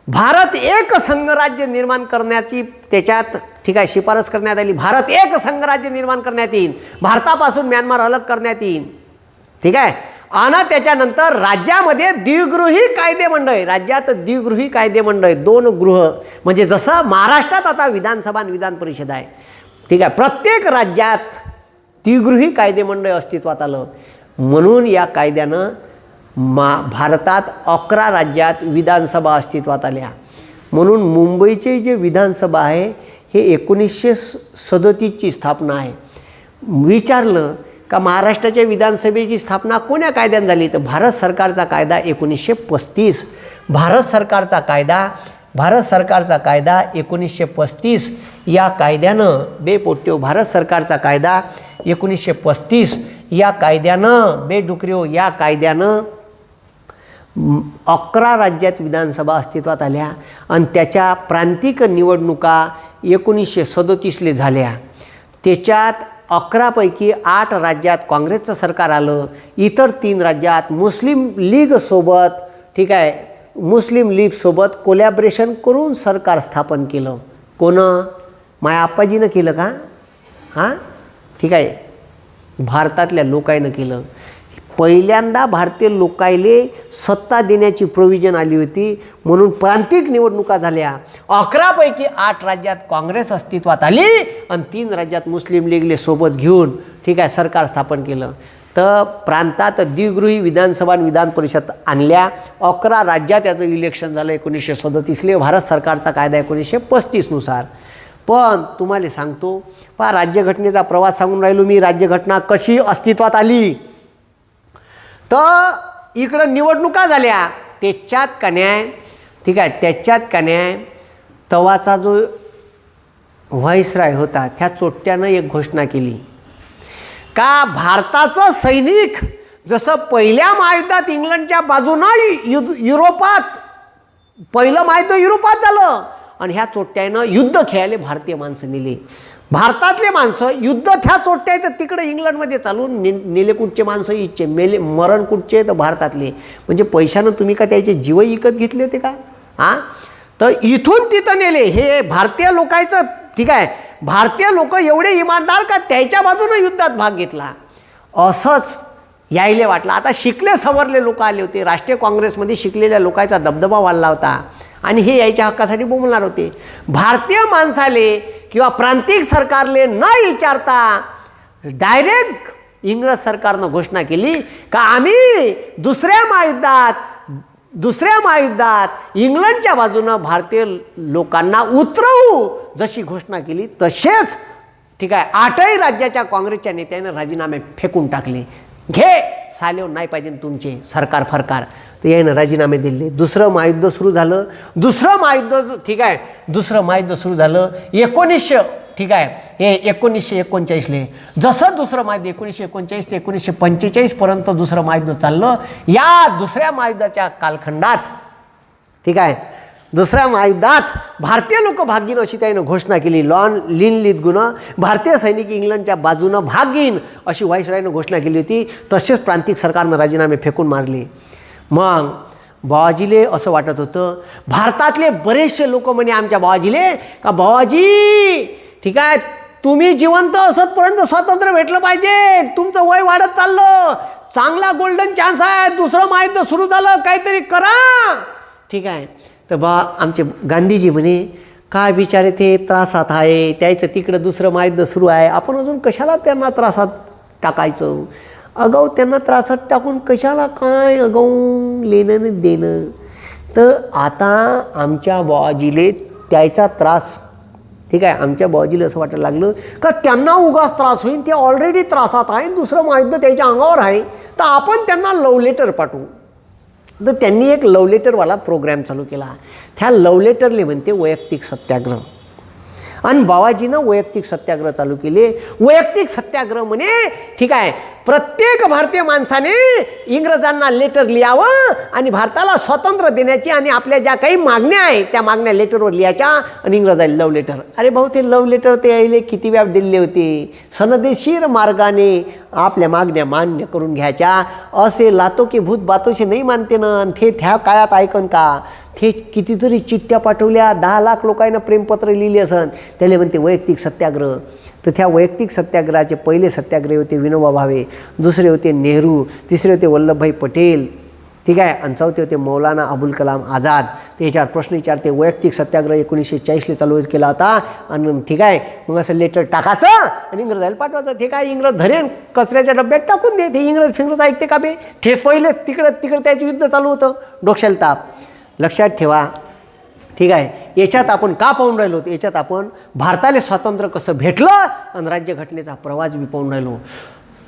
भारत एक संघराज्य निर्माण करण्याची त्याच्यात, ठीक आहे, शिफारस करण्यात आली. भारत एक संघराज्य निर्माण करण्यात येईल, भारतापासून म्यानमार अलग करण्यात येईल. ठीक आहे, आणि त्याच्यानंतर राज्यामध्ये द्विगृही कायदेमंडळ आहे. राज्यात द्विगृही कायदेमंडळ आहे, 2 गृह. म्हणजे जसं महाराष्ट्रात आता विधानसभा आणि विधान परिषद आहे, ठीक आहे, प्रत्येक राज्यात द्विगृही कायदेमंडळ अस्तित्वात आलं. म्हणून या कायद्यानं भारतात 11 राज्यात विधानसभा अस्तित्वात आल्या. म्हणून मुंबईचे जे विधानसभा आहे हे 1937ची स्थापना आहे. विचारलं का महाराष्ट्राच्या विधानसभेची स्थापना कोण्या कायद्यानं झाली? तर भारत सरकारचा कायदा 1935. भारत सरकारचा कायदा 1935 या कायद्यानं बेपोट्यो भारत सरकारचा कायदा 1935 या कायद्यानं बेडुकऱ्यो या कायद्यानं 11 राज्यात विधानसभा अस्तित्वात आल्या आणि त्याच्या प्रांतिक निवडणुका 1937 झाल्या. त्याच्यात 11 पैकी 8 राज्यात काँग्रेसचं सरकार आलं, इतर 3 राज्यात मुस्लिम लीगसोबत, ठीक आहे, मुस्लिम लीगसोबत कोलॅबरेशन करून सरकार स्थापन केलं. कोणं? माया आप्पाजीनं केलं का? हां, ठीक आहे, भारतातल्या लोकांनं केलं. पहिल्यांदा भारतीय लोकायले सत्ता देण्याची प्रोव्हिजन आली होती, म्हणून प्रांतिक निवडणुका झाल्या. 11 पैकी 8 राज्यात काँग्रेस अस्तित्वात आली आणि 3 राज्यात मुस्लिम लीगले सोबत घेऊन, ठीक आहे, सरकार स्थापन केलं. तर प्रांतात द्विगृही विधानसभा आणि विधान परिषद आणल्या. 11 राज्यात याचं इलेक्शन झालं 1937. भारत सरकारचा कायदा 1935नुसार. पण तुम्हाला सांगतो, पहा, राज्यघटनेचा प्रवास सांगून राहिलो मी. राज्यघटना कशी अस्तित्वात आली? तर इकडं निवडणुका झाल्या, त्याच्यात कन्याय, ठीक आहे, त्याच्यात कन्याय तवाचा जो व्हाईसराय होता त्या चोट्यानं एक घोषणा केली का भारताचं सैनिक जसं पहिल्या महायुद्धात इंग्लंडच्या बाजूनं युरोपात, पहिलं महायुद्ध युरोपात झालं आणि ह्या चोट्ट्यानं युद्ध खेळायला भारतीय माणसं नेले. भारतातले माणसं युद्ध त्या चोट्ट्याचं तिकडे इंग्लंडमध्ये चालून नेले. कुठचे माणसं इच्छे मेले, मरण कुठचे तर भारतातले. म्हणजे पैशानं तुम्ही का त्याचे जीव विकत घेतले होते का? हां, तर इथून तिथं नेले. हे भारतीय लोकांचं ठीक आहे, भारतीय लोक एवढे इमानदार का त्याच्या बाजूनं युद्धात भाग घेतला असंच यायले वाटलं. आता शिकले सवरले लोक आले होते, राष्ट्रीय काँग्रेसमध्ये शिकलेल्या लोकांचा दबदबा वाढला होता आणि हे यायच्या हक्कासाठी बोलणार होते. भारतीय माणसाले किंवा प्रांतिक सरकारले न विचारता डायरेक्ट इंग्रज सरकारनं घोषणा केली का आम्ही दुसऱ्या महायुद्धात इंग्लंडच्या बाजूनं भारतीय लोकांना उतरवू. जशी घोषणा केली तसेच ठीक आहे 8ही राज्याच्या काँग्रेसच्या नेत्याने राजीनामे फेकून टाकले. घे सालेव नाही पाहिजे तुमचे सरकार फरकार. तर यानं राजीनामे दिले. दुसरं महायुद्ध सुरू झालं. दुसरं महायुद्ध सुरू झालं 1900 ठीक आहे, हे 1939ले. जसं दुसरं महायुद्ध 1939 ते 1945 पर्यंत दुसरं महायुद्ध चाललं. या दुसऱ्या महायुद्धाच्या कालखंडात ठीक आहे, दुसऱ्या महायुद्धात भारतीय लोक भाग घेईन अशी त्यानं घोषणा केली. लॉर्ड लिनलिथगोनं भारतीय सैनिक इंग्लंडच्या बाजूनं भाग घेईन अशी व्हाईसरॉयनं घोषणा केली होती. तसेच प्रांतिक सरकारनं राजीनामे फेकून मारले. मग बाबाजीले असं वाटत होतं, भारतातले बरेचसे लोक म्हणे आमच्या बाबाजीले का बाबाजी ठीक आहे तुम्ही जिवंत असतपर्यंत स्वातंत्र्य भेटलं पाहिजे, तुमचं वय वाढत चाललं, चांगला गोल्डन चान्स आहे, दुसरं महायुद्ध सुरू झालं, काहीतरी करा ठीक आहे. तर आमचे गांधीजी म्हणे काय बिचारे ते त्रासात आहे, त्याचं तिकडं दुसरं महायुद्ध सुरू आहे, आपण अजून कशाला त्यांना त्रासात टाकायचं, अगाऊ त्यांना त्रासात टाकून कशाला काय अगाऊ लेणं देणं. तर आता आमच्या बाबाजीले त्याचा त्रास ठीक आहे, आमच्या बाबाजीला असं वाटायला लागलं का त्यांना उगाच त्रास होईल, ते ऑलरेडी त्रासात आहे, दुसरं महायुद्ध त्याच्या अंगावर आहे, तर आपण त्यांना लव्ह लेटर पाठवू. तर त्यांनी एक लव्ह लेटरवाला प्रोग्राम चालू केला. त्या लव्ह लेटरले म्हणते वैयक्तिक सत्याग्रह. आणि बाबाजीनं वैयक्तिक सत्याग्रह चालू केले. वैयक्तिक सत्याग्रह म्हणे ठीक आहे प्रत्येक भारतीय माणसाने इंग्रजांना लेटर लिहावं आणि भारताला स्वातंत्र्य देण्याची आणि आपल्या ज्या काही मागण्या आहेत त्या मागण्या लेटरवर लिहायच्या आणि इंग्रजांना लव्ह लेटर. अरे भाऊ ते लव्ह लेटर ते यायले किती व्याप दिले होते, सनदेशीर मार्गाने आपल्या मागण्या मान्य करून घ्यायच्या. असे लातो की भूत बातोशी नाही मानते ना, ते त्या काळात ऐकन का, ते कितीतरी चिठ्ठ्या पाठवल्या, 10 लाख लोकांना प्रेमपत्र लिहिले असन, त्याला म्हणते वैयक्तिक सत्याग्रह. तर त्या वैयक्तिक सत्याग्रहाचे पहिले सत्याग्रही होते विनोबा भावे, दुसरे होते नेहरू, तिसरे होते वल्लभभाई पटेल ठीक आहे, आणि चौथे होते मौलाना अबुल कलाम आझाद. त्याच्यावर प्रश्न विचारते. वैयक्तिक सत्याग्रह 1940ला चालू केला होता आणि ठीक आहे मग असं लेटर टाकायचं आणि इंग्रजाला पाठवायचं. ते काय इंग्रज धरेन कचऱ्याच्या डब्यात टाकून दे, ते इंग्रज ऐकते का बे, ते पहिले तिकडं त्याचं युद्ध चालू होतं, डोक्याला ताप. लक्षात ठेवा ठीक आहे. याच्यात आपण का पाहून राहिलो, याच्यात आपण भारताला स्वातंत्र्य कसं भेटलं आणि राज्यघटनेचा प्रवास बी पाहून राहिलो.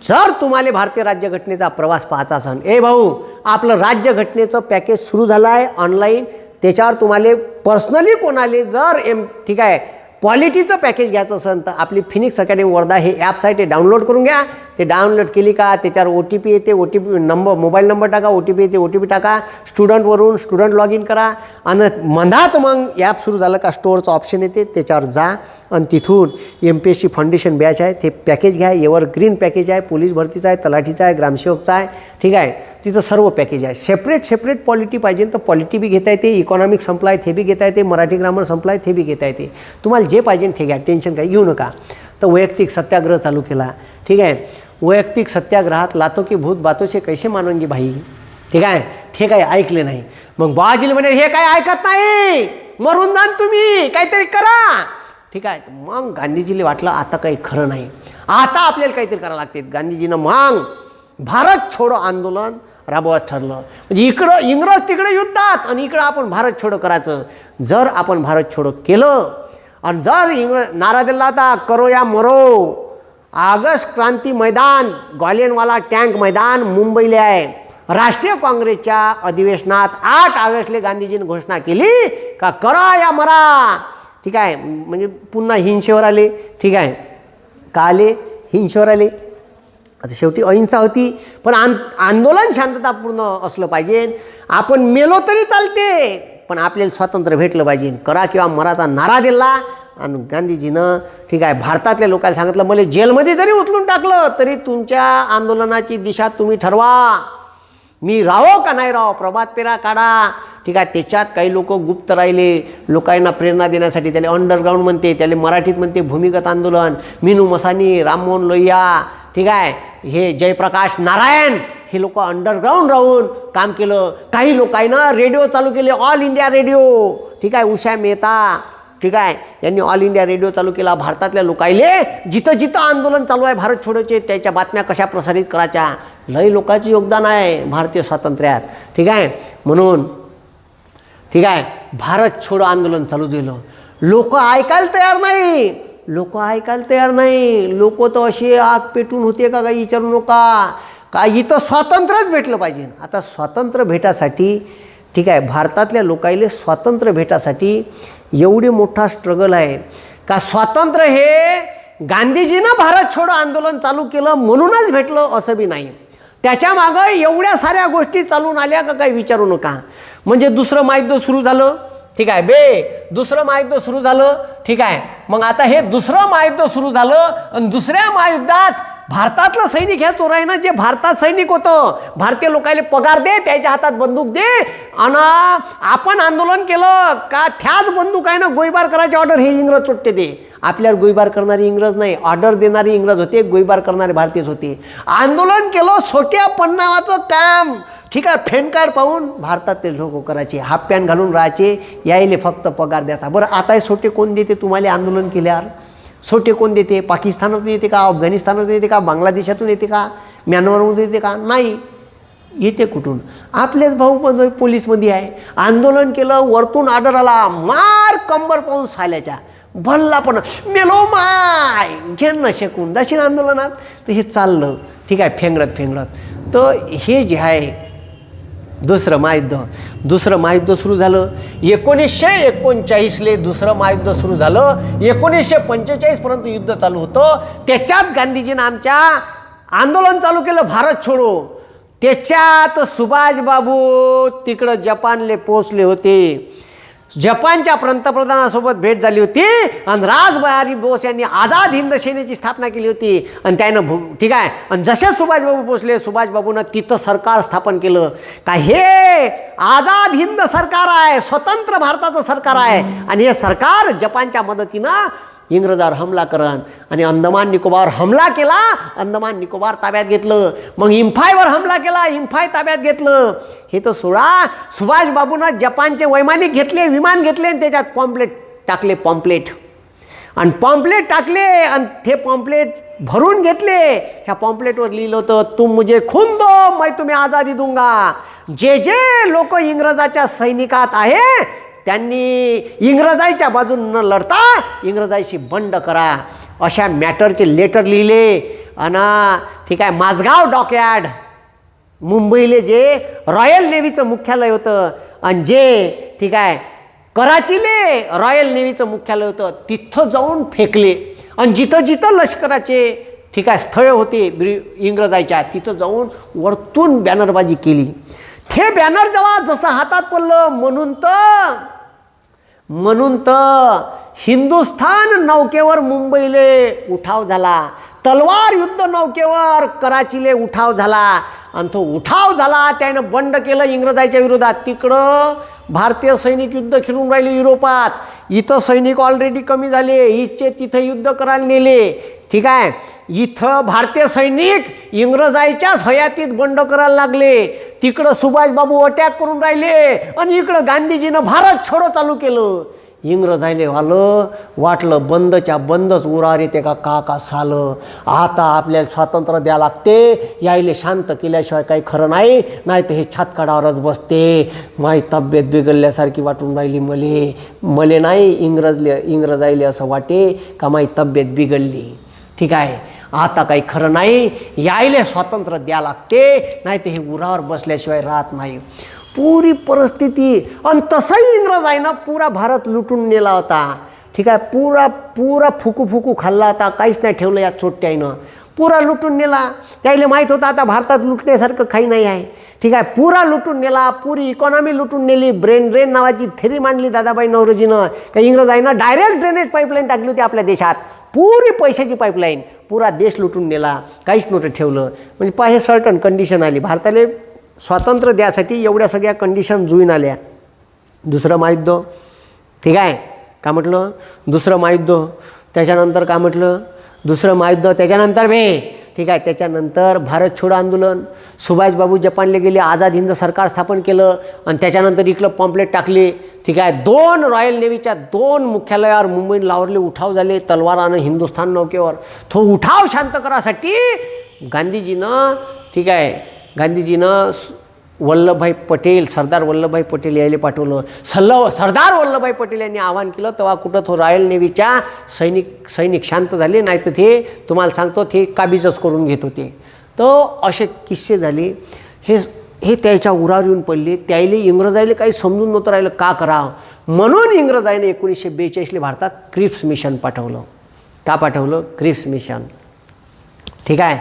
जर तुम्हाला भारतीय राज्यघटनेचा प्रवास पाहायचा असेल, ए भाऊ आपलं राज्यघटनेचं पॅकेज सुरू झालं आहे ऑनलाईन, त्याच्यावर तुम्हाला पर्सनली कोणाले जर ठीक आहे पॉलिटीचं पॅकेज घ्यायचं असेल तर आपली फिनिक्स अकॅडमी वर्धा हे ॲप्स आहे, ते डाउनलोड करून घ्या. ते डाउनलोड केली का त्याच्यावर OTP येते, OTP नंबर मोबाईल नंबर टाका, OTP येते, OTP टाका, स्टुडंटवरून स्टुडंट लॉग इन करा आणि मधात मग ॲप सुरू झालं का स्टोअरचं ऑप्शन येते, त्याच्यावर जा आणि तिथून MPSC फाउंडेशन बॅच आहे ते पॅकेज घ्या. एव्हरग्रीन पॅकेज आहे, पोलीस भरतीचा आहे, तलाठीचा आहे, ग्रामसेवकचा आहे ठीक आहे, तिथं सर्व पॅकेज आहे. सेपरेट पॉलिटी पाहिजे तर पॉलिटी बी घेता येते, इकॉनॉमिक संपला आहे ते बी घेता येते, मराठी ग्रामर संपला आहे ते बी घेता येते. तुम्हाला जे पाहिजे ते घ्या, टेन्शन काही घेऊ नका. तर वैयक्तिक सत्याग्रह चालू केला ठीक आहे. वैयक्तिक सत्याग्रहात लातो की भूत बातोचे कैसे मानोंगी भाई ठीक आहे, हे काही ऐकले नाही. मग बाबाजी म्हणे हे काय ऐकत नाही, मरून जा तुम्ही, काहीतरी करा ठीक आहे. मग गांधीजीला वाटलं आता काही खरं नाही, आता आपल्याला काहीतरी करावं लागते. गांधीजीनं मग भारत छोडो आंदोलन राबवायचं ठरलं. म्हणजे इकडं इंग्रज तिकडे युद्धात आणि इकडं आपण भारत छोडो करायचं. जर आपण भारत छोडो केलं आणि जर इंग्रज नारा दिला होता करो या मरो, ऑगस्ट क्रांती मैदान ग्वालियरवाला टँक मैदान मुंबईला आहे. राष्ट्रीय काँग्रेसच्या अधिवेशनात 8 ऑगस्टला गांधीजींनी घोषणा केली का करा या मरा ठीक आहे. म्हणजे पुन्हा हिंसेवर आले ठीक आहे, का आले हिंसेवर आले. आता शेवटी अहिंसा होती पण आंदोलन शांततापूर्ण असलं पाहिजे. आपण मेलो तरी चालते पण आपल्याला स्वातंत्र्य भेटलं पाहिजे, करा किंवा मराचा नारा दिला. आणि गांधीजीनं ठीक आहे भारतातल्या लोकांना सांगितलं, मला जेलमध्ये जरी उचलून टाकलं तरी तुमच्या आंदोलनाची दिशा तुम्ही ठरवा, मी राहो का नाही राहो, प्रभात फेरा काढा. ठीक आहे. त्याच्यात काही लोक गुप्त राहिले, लोकांना प्रेरणा देण्यासाठी. त्याला अंडरग्राऊंड म्हणते, त्याला मराठीत म्हणते भूमिगत आंदोलन. मीनू मसानी, राममोहन लोहिया, ठीक आहे, हे जयप्रकाश नारायण, हे लोक अंडरग्राऊंड राहून काम केलं. काही लोकांना रेडिओ चालू केले, ऑल इंडिया रेडिओ. ठीक आहे. उषा मेहता, ठीक आहे, यांनी ऑल इंडिया रेडिओ चालू केला. भारतातल्या लोकायले जिथं जिथं आंदोलन चालू आहे भारत छोडोचे, त्याच्या बातम्या कशा प्रसारित करायच्या. लय लोकांचे योगदान आहे भारतीय स्वातंत्र्यात. ठीक आहे. म्हणून ठीक आहे भारत छोडो आंदोलन चालू झालं. लोक ऐकायला तयार नाही, लोक ऐकायला तयार नाही. लोक तर असे आग पेटून होते का काही विचारू नका. का इथं स्वातंत्र्यच भेटलं पाहिजे. आता स्वातंत्र्य भेटासाठी ठीक आहे भारतातल्या लोकांना स्वातंत्र्य भेटासाठी एवढी मोठा स्ट्रगल आहे का स्वातंत्र्य हे गांधीजीनं भारत छोडो आंदोलन चालू केलं म्हणूनच भेटलं असं बी नाही. त्याच्या मागं एवढ्या साऱ्या गोष्टी चालून आल्या का काही विचारू नका. म्हणजे दुसरं महायुद्ध सुरू झालं. ठीक आहे दुसरं महायुद्ध सुरू झालं. ठीक आहे. मग आता हे दुसरं महायुद्ध सुरू झालं आणि दुसऱ्या महायुद्धात भारतातलं सैनिक ह्या चोराईनं जे भारतात सैनिक होतं, भारतीय लोकांना पगार दे, त्याच्या हातात बंदूक दे, आणि आपण आंदोलन केलं का त्याच बंदुकानं गोळीबार करायची ऑर्डर हे इंग्रज चोट्टे दे. आपल्यावर गोळीबार करणारी इंग्रज नाही, ऑर्डर देणारी इंग्रज होते, गोळीबार करणारे भारतीयच होते. आंदोलन केलं सोट्या पन्नावाचं काम. ठीक आहे. फॅन कार्ड पाहून भारतातले लोक करायचे, हाफ पॅन्ट घालून राहायचे, यायले फक्त पगार द्यायचा. बरं आता हे सोटे कोण देते तुम्हाला आंदोलन केल्यावर? सोटे कोण देते? पाकिस्तानातून येते का, अफगाणिस्तानातून येते का, बांगलादेशातून येते का, म्यानमारमधून येते का? नाही. येते कुठून? आपलेच भाऊ पण पोलीसमध्ये आहे. आंदोलन केलं, वरतून ऑर्डर आला, मार कंबर पाहून साल्याच्या भल्ला पण मेलो माय घेण न शकून जाशील आंदोलनात. तर हे चाललं. ठीक आहे. फेंगडत. तर हे जे आहे दुसरं महायुद्ध सुरू झालं. 1939 दुसरं महायुद्ध सुरू झालं. 1945 पर्यंत युद्ध चालू होतं. त्याच्यात गांधीजीनं आमच्या आंदोलन चालू केलं भारत छोडो. त्याच्यात सुभाषबाबू तिकडं जपानले पोचले होते. जपानच्या पंतप्रधानासोबत भेट झाली होती आणि रासबिहारी बोस यांनी आझाद हिंद सेनेची स्थापना केली होती. आणि त्यानं ठीक आहे. आणि जसे सुभाषबाबू पोचले, सुभाषबाबूनं तिथं सरकार स्थापन केलं का हे आझाद हिंद सरकार आहे, स्वतंत्र भारताचं सरकार आहे. आणि हे सरकार जपानच्या मदतीनं इंग्रजावर हमला करण आणि अंदमान निकोबार हमला केला, अंदमान निकोबार ताब्यात घेतलं. मग इम्फायवर हमला केला, इम्फाय ताब्यात घेतलं. हे तर सोडा, सुभाषबाबूनं जपानचे वैमानिक घेतले, विमान घेतले आणि त्याच्यात पॉम्पलेट टाकले, आणि पॉम्पलेट टाकले आणि ते पॉम्पलेट भरून घेतले. ह्या पॉम्पलेटवर लिहिलं होतं, तुम मुझे खून दो मैं तुम्हें आझादी दूंगा. जे जे लोक इंग्रजाच्या सैनिकात आहे त्यांनी इंग्रजाईच्या बाजून न लढता इंग्रजाईशी बंड करा, अशा मॅटरचे लेटर लिहिले. आणि ठीक आहे माझगाव डॉकयार्ड मुंबईले जे रॉयल नेव्हीचं मुख्यालय होतं आणि जे ठीक आहे कराचीले रॉयल नेव्हीचं मुख्यालय होतं तिथं जाऊन फेकले. आणि जिथं जिथं लष्कराचे ठीक आहे स्थळं होते इंग्रजाईच्या तिथं जाऊन वरतून बॅनरबाजी केली. ते बॅनर जेव्हा जसं हातात पडलं म्हणून तर हिंदुस्थान नौकेवर मुंबईले उठाव झाला, तलवार युद्ध नौकेवर कराचीले उठाव झाला. आणि तो उठाव झाला त्यानं बंड केलं इंग्रजाईच्या विरोधात. तिकडं भारतीय सैनिक युद्ध खेळून राहिले युरोपात, इथं सैनिक ऑलरेडी कमी झाले, इथचे तिथं युद्ध करायला नेले. ठीक आहे. इथं भारतीय सैनिक इंग्रजाईच्याच हयातीत बंड करायला लागले. तिकडं सुभाषबाबू अटॅक करून राहिले आणि इकडं गांधीजीनं भारत छोडो चालू केलं. इंग्रजाईले वाटलं बंदच्या बंदच उरार येते का सालं. आता आपल्याला स्वातंत्र्य द्या लागते, यायले शांत केल्याशिवाय काही खरं नाही, नाही तर हे छातकाडावरच बसते. माई तब्येत बिघडल्यासारखी वाटून राहिली मले नाही इंग्रजाईले असं वाटे का माई तब्येत बिघडली. ठीक आहे. आता काही खरं नाही, यायले स्वातंत्र्य द्या लागते, नाही तर हे उरावर बसल्याशिवाय राहत नाही. पुरी परिस्थिती. आणि तसंही इंग्रजाईनं पुरा भारत लुटून नेला होता. ठीक आहे. पुरा फुकू खाल्ला होता, काहीच नाही ठेवलं या चोट्याईनं, पुरा लुटून नेला. त्याला माहीत होतं आता भारतात लुटण्यासारखं काही नाही आहे. ठीक आहे, पुरा लुटून नेला, पुरी इकॉनॉमी लुटून नेली. ब्रेन ड्रेन नावाची थेरी मांडली दादाबाई नौरोजीनं. का इंग्रजांना डायरेक्ट ड्रेनेज पाईपलाईन टाकली होती आपल्या देशात, पुरी पैशाची पाईपलाईन. पुरा देश लुटून नेला, काहीच नव्हतं ठेवलं. म्हणजे पहा, हे सर्टन कंडिशन आली भारताला स्वातंत्र्य द्यासाठी. एवढ्या सगळ्या कंडिशन जुळून आल्या. दुसरं महायुद्ध, ठीक आहे, का म्हटलं दुसरं महायुद्ध. त्याच्यानंतर का म्हटलं दुसरं महायुद्ध. त्याच्यानंतर ठीक आहे, त्याच्यानंतर भारत छोडो आंदोलन. सुभाषबाबू जपानला गेले, आझाद हिंद सरकार स्थापन केलं. आणि त्याच्यानंतर इकडं पॉम्पलेट टाकले. ठीक आहे, 2 रॉयल नेव्हीच्या 2 मुख्यालयावर मुंबई लाहोरले उठाव झाले तलवारानं हिंदुस्थान नौकेवर. तो उठाव शांत करासाठी गांधीजीनं, ठीक आहे, गांधीजीनं वल्लभभाई पटेल, सरदार वल्लभभाई पटेल यायला पाठवलं. सरदार वल्लभभाई पटेल यांनी आवाहन केलं. तेव्हा कुठं तो रॉयल नेव्हीच्या सैनिक शांत झाले, नाही तर ते तुम्हाला सांगतो ते काबीजच करून घेत होते. तर असे किस्से झाले. हे त्याच्या उरावर येऊन पडले. त्याला इंग्रजायला काही समजून नव्हतं राहिलं का करावं. म्हणून इंग्रजाने 1942ला भारतात क्रिप्स मिशन पाठवलं. का पाठवलं? Cripps mission. ठीक आहे,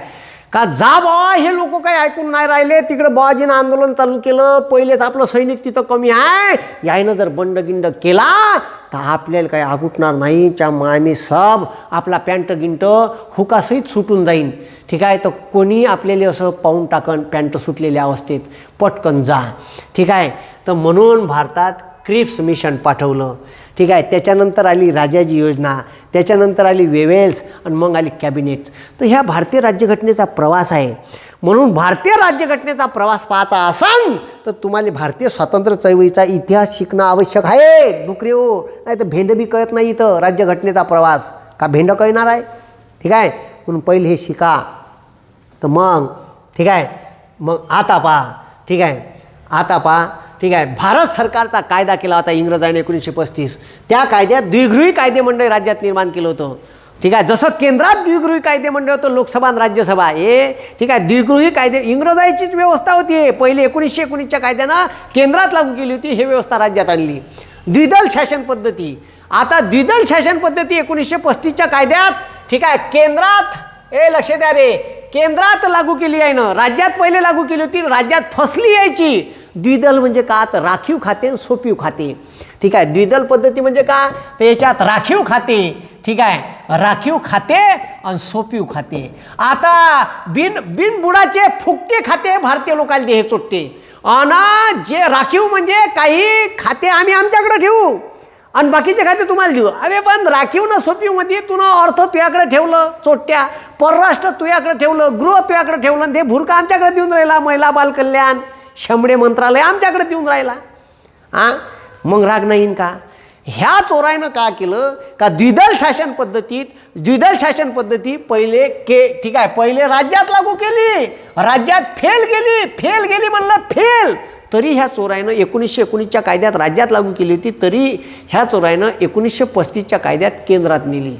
का जा बा, हे लोक काही ऐकून नाही राहिले. तिकडे बुवाजीनं आंदोलन चालू केलं. पहिलेच आपलं सैनिक तिथं कमी आहे, यायनं जर बंडगिंड केला तर आपल्याला काही आगुटणार नाही. च्या मामी सब आपला पॅन्ट गिंट हुकासहित सुटून जाईन. ठीक आहे, तर कोणी आपल्याला असं पाहून टाकन पॅन्ट सुटलेल्या अवस्थेत, पटकन जा. ठीक आहे, तर म्हणून भारतात क्रिप्स मिशन पाठवलं. ठीक आहे, त्याच्यानंतर आली राजाजी योजना, त्याच्यानंतर आली वेवेल्स आणि मग आली कॅबिनेट. तर ह्या भारतीय राज्यघटनेचा प्रवास आहे. म्हणून भारतीय राज्यघटनेचा प्रवास पाहायचा असाल तर तुम्हाला भारतीय स्वातंत्र्य चळवळीचा इतिहास शिकणं आवश्यक आहे. डुकरे हो, नाही तर भेंड बी कळत नाही इथं राज्यघटनेचा प्रवास. का भेंड कळणार आहे? ठीक आहे, म्हणून पहिले हे शिका. तर मग ठीक आहे, मग आता पहा. ठीक आहे, आता पहा. ठीक आहे, भारत सरकारचा कायदा केला होता इंग्रजांनी 1935. त्या कायद्यात द्विगृही कायदेमंडळ राज्यात निर्माण केलं होतं. ठीक आहे, जसं केंद्रात द्विगृही कायदेमंडळ होतं, लोकसभा आणि राज्यसभा हे. ठीक आहे, द्विगृही कायदे इंग्रजांचीच व्यवस्था होती. पहिले 1919च्या कायद्यानं केंद्रात लागू केली होती, हे व्यवस्था राज्यात आणली. द्विदल शासन पद्धती. आता द्विदल शासन पद्धती 1935च्या कायद्यात, ठीक आहे, केंद्रात, लक्ष द्या रे, केंद्रात लागू केली आहे ना. राज्यात पहिले लागू केली होती, राज्यात फसली यायची. द्विदल म्हणजे का? तर राखीव खाते आणि सोपीव खाते. ठीक आहे, द्विदल पद्धती म्हणजे का? तर याच्यात राखीव खाते, ठीक आहे, राखीव खाते आणि सोपीव खाते. आता बिनबुडाचे फुकटे खाते भारतीय लोकांना हे चोटते. आणि जे राखीव म्हणजे काही खाते आम्ही आमच्याकडे ठेवू आणि बाकीचे खाते तुम्हाला देऊ. अरे पण राखीव ना सोपीवमध्ये तुला अर्थ तुझ्याकडे ठेवलं चोट्ट्या, परराष्ट्र तुझ्याकडे ठेवलं, गृह तुझ्याकडे ठेवलं, ते भुरका आमच्याकडे देऊन राहिला, महिला बाल कल्याण शंभरे मंत्रालय आमच्याकडे देऊन राहिला. मग राग नाही का? ह्या चोरायनं का केलं का? द्विदल शासन पद्धती पहिले ठीक आहे, पहिले राज्यात लागू केली, राज्यात फेल गेली म्हणलं फेल. तरी ह्या चोरायनं 1919च्या कायद्यात राज्यात लागू केली होती, तरी ह्या चोरायनं 1935च्या कायद्यात केंद्रात नेली.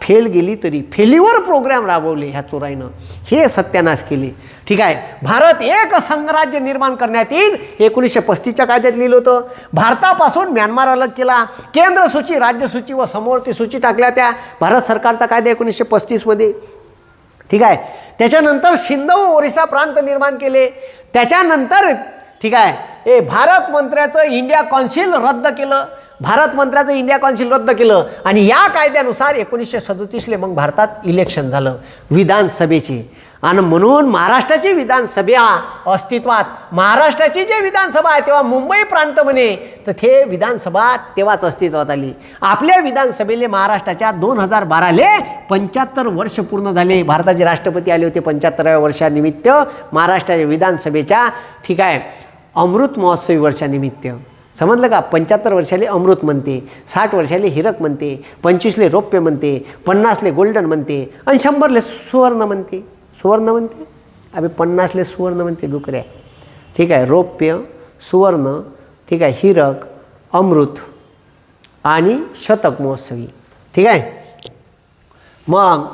फेल गेली तरी फेलीवर प्रोग्राम राबवले ह्या चोरायनं, हे सत्यानाश केले. ठीक आहे, भारत एक संघराज्य निर्माण करण्यात येईल 1935च्या कायद्यात लिहिलं होतं. भारतापासून म्यानमार अलग केला, केंद्र सूची, राज्य सूची व समवर्ती सूची टाकल्या त्या भारत सरकारचा कायदा 1935मध्ये. ठीक आहे, त्याच्यानंतर सिंध व ओरिसा प्रांत निर्माण केले. त्याच्यानंतर ठीक आहे, भारत मंत्र्याचं इंडिया कौन्सिल रद्द केलं, आणि या कायद्यानुसार 1937ला मग भारतात इलेक्शन झालं विधानसभेची. आणि म्हणून महाराष्ट्राची विधानसभा अस्तित्वात, महाराष्ट्राची जे विधानसभा आहे तेव्हा मुंबई प्रांत म्हणे, तर ते विधानसभा तेव्हाच अस्तित्वात आली. आपल्या विधानसभेले महाराष्ट्राच्या 2012ले 75 वर्ष पूर्ण झाले. भारताचे राष्ट्रपती आले होते 75व्या वर्षानिमित्त महाराष्ट्राच्या विधानसभेच्या. ठीक आहे, अमृत महोत्सवी वर्षानिमित्त. समजलं का? 75 वर्षाले अमृत म्हणते, 60 वर्षाले हिरक म्हणते, 25ले रौप्य म्हणते, 50ले गोल्डन म्हणते आणि 100ले सुवर्ण म्हणते. अबे 50ले सुवर्ण म्हणते डुकऱ्या. ठीक आहे, रौप्य, सुवर्ण, ठीक आहे, हिरक, अमृत आणि शतक महोत्सवी. ठीक आहे, मग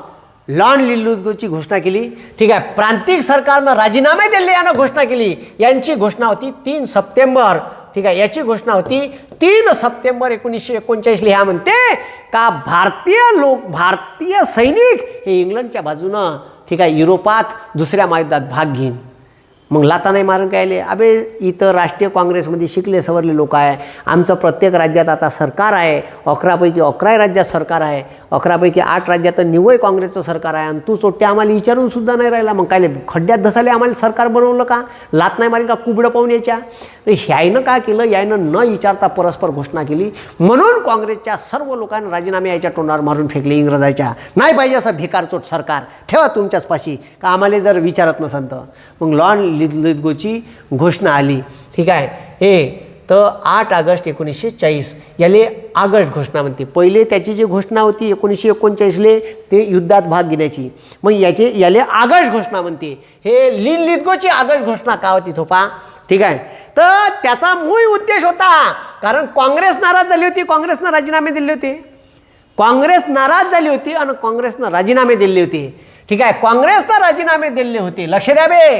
लॉर्ड लिल्बूची घोषणा केली. ठीक आहे, प्रांतिक सरकारनं राजीनामे दिले यानं घोषणा केली. यांची घोषणा होती 3 सप्टेंबर. ठीक आहे, याची घोषणा होती 3 सप्टेंबर 1939. ह्या म्हणते का भारतीय सैनिक हे इंग्लंडच्या बाजूनं, ठीक आहे, युरोपात दुसऱ्या महायुद्धात भाग घेईन. मग लाता नाही मारून काय आले, अबे इथं राष्ट्रीय काँग्रेसमध्ये शिकले सवरले लोक आहे, आमचं प्रत्येक राज्यात आता सरकार आहे, 11पैकी 11 राज्यात सरकार आहे, 11पैकी 8 राज्यात निवय काँग्रेसचं सरकार आहे, आणि तू चोट्टे आम्हाला विचारून सुद्धा नाही राहिला, मग काय खड्ड्यात धसाले आम्हाला सरकार बनवलं का, लात नाही मारी का कुबडं पाहून याच्या. तर ह्यानं काय केलं, यानं न विचारता परस्पर घोषणा केली, म्हणून काँग्रेसच्या सर्व लोकांनी राजीनामे याच्या तोंडावर मारून फेकले इंग्रजाच्या. नाही पाहिजे असं भिकारचोट सरकार, ठेवा तुमच्याच पाशी, का आम्हाला जर विचारत नसन तर. मग लॉर्ड लिथगोची घोषणा आली, ठीक आहे. हे तर 8 ऑगस्ट 1940 याले ऑगस्ट घोषणा म्हणते. पहिले त्याची जी घोषणा होती 1939ले ते युद्धात भाग घेण्याची, मग याले ऑगस्ट घोषणा म्हणते. हे लिथगोची ऑगस्ट घोषणा का होती थोपा, ठीक आहे. तर त्याचा मूळ उद्देश होता, कारण काँग्रेस नाराज झाली होती, काँग्रेसनं राजीनामे दिले होते, काँग्रेस नाराज झाली होती आणि काँग्रेसनं राजीनामे दिले होते, ठीक आहे. काँग्रेसनं राजीनामे दिले होते, लक्ष द्या बे,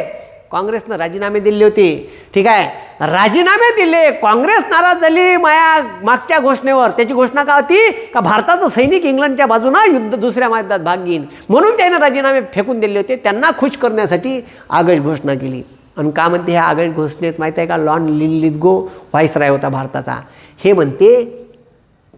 काँग्रेसनं राजीनामे दिले होते, ठीक आहे. राजीनामे दिले, काँग्रेस नाराज झाली मागच्या घोषणेवर. त्याची घोषणा का होती, का भारताचं सैनिक इंग्लंडच्या बाजूनं युद्ध दुसऱ्या महायुद्धात भाग घेईन, म्हणून त्यानं राजीनामे फेकून दिले होते. त्यांना खुश करण्यासाठी ऑगस्ट घोषणा केली. आणि का म्हणते ह्या ऑगस्ट घोषणेत माहीत आहे का, लॉर्ड लिथगो व्हाईसराय होता भारताचा. हे म्हणते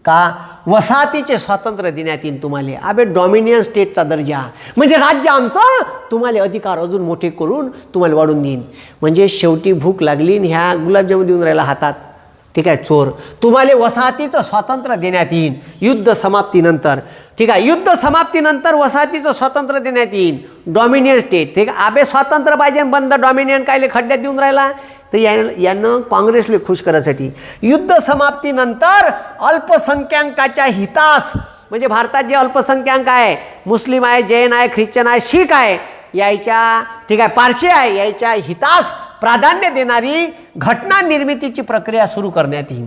का वसाहतीचे स्वातंत्र्य देण्यात येईल तुम्हाला, अबे डॉमिनियन स्टेटचा दर्जा, म्हणजे राज्य आमचं, तुम्हाला अधिकार अजून मोठे करून तुम्हाला वाढून देईन. म्हणजे शेवटी भूक लागली आणि ह्या गुलाबजामुन देऊन राहिला हातात, ठीक आहे, चोर. तुम्हाला वसाहतीचं स्वातंत्र्य देण्यात येईल युद्ध समाप्तीनंतर, ठीक आहे. युद्ध समाप्तीनंतर वसाहतीचं स्वातंत्र्य देण्यात येईल, डॉमिनियन स्टेट, ठीक आहे. अबे स्वातंत्र्य पाहिजे, बंद डॉमिनियन कायले खड्ड्यात देऊन राहिला. तर यानं काँग्रेसला खुश करायसाठी युद्ध समाप्तीनंतर अल्पसंख्याकाच्या हितास, म्हणजे भारतात जे अल्पसंख्याक आहे, मुस्लिम आहे, जैन आहे, ख्रिश्चन आहे, शीख आहे, यायच्या, ठीक आहे, पारशी आहे, यायच्या हितास प्राधान्य देणारी घटना निर्मितीची प्रक्रिया सुरू करण्यात येईल,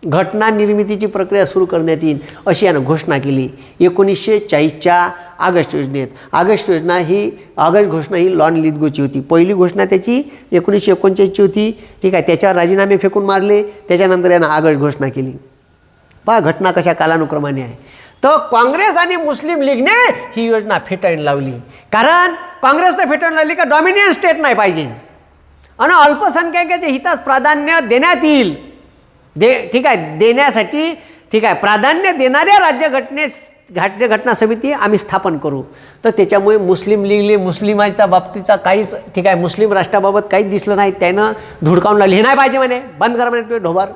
घटना निर्मितीची प्रक्रिया सुरू करण्यात येईल, अशी यानं घोषणा केली 1940च्या ऑगस्ट योजनेत. ऑगस्ट घोषणा ही लॉर्ड लिथगोची होती. पहिली घोषणा त्याची 1939ची होती, ठीक आहे. त्याच्यावर राजीनामे फेकून मारले, त्याच्यानंतर यानं ऑगस्ट घोषणा केली. पहा घटना कशा कालानुक्रमाने आहे. तर काँग्रेस आणि मुस्लिम लीगने ही योजना फेटाळून लावली, कारण काँग्रेसने फेटाळून लावली का डॉमिनियन स्टेट नाही पाहिजे आणि अल्पसंख्याकाच्या हितास प्राधान्य देण्यात येईल, ठीक आहे, देण्यासाठी, ठीक आहे, प्राधान्य देणाऱ्या राज्यघटना समिती आम्ही स्थापन करू. तर त्याच्यामुळे मुस्लिम लीगले मुस्लिमांच्या बाबतीचा काहीच, ठीक आहे, मुस्लिम राष्ट्राबाबत काहीच दिसलं नाही. त्यानं धुडकावून लावली, हे नाही पाहिजे म्हणे, बंद करा म्हणे ढोबार.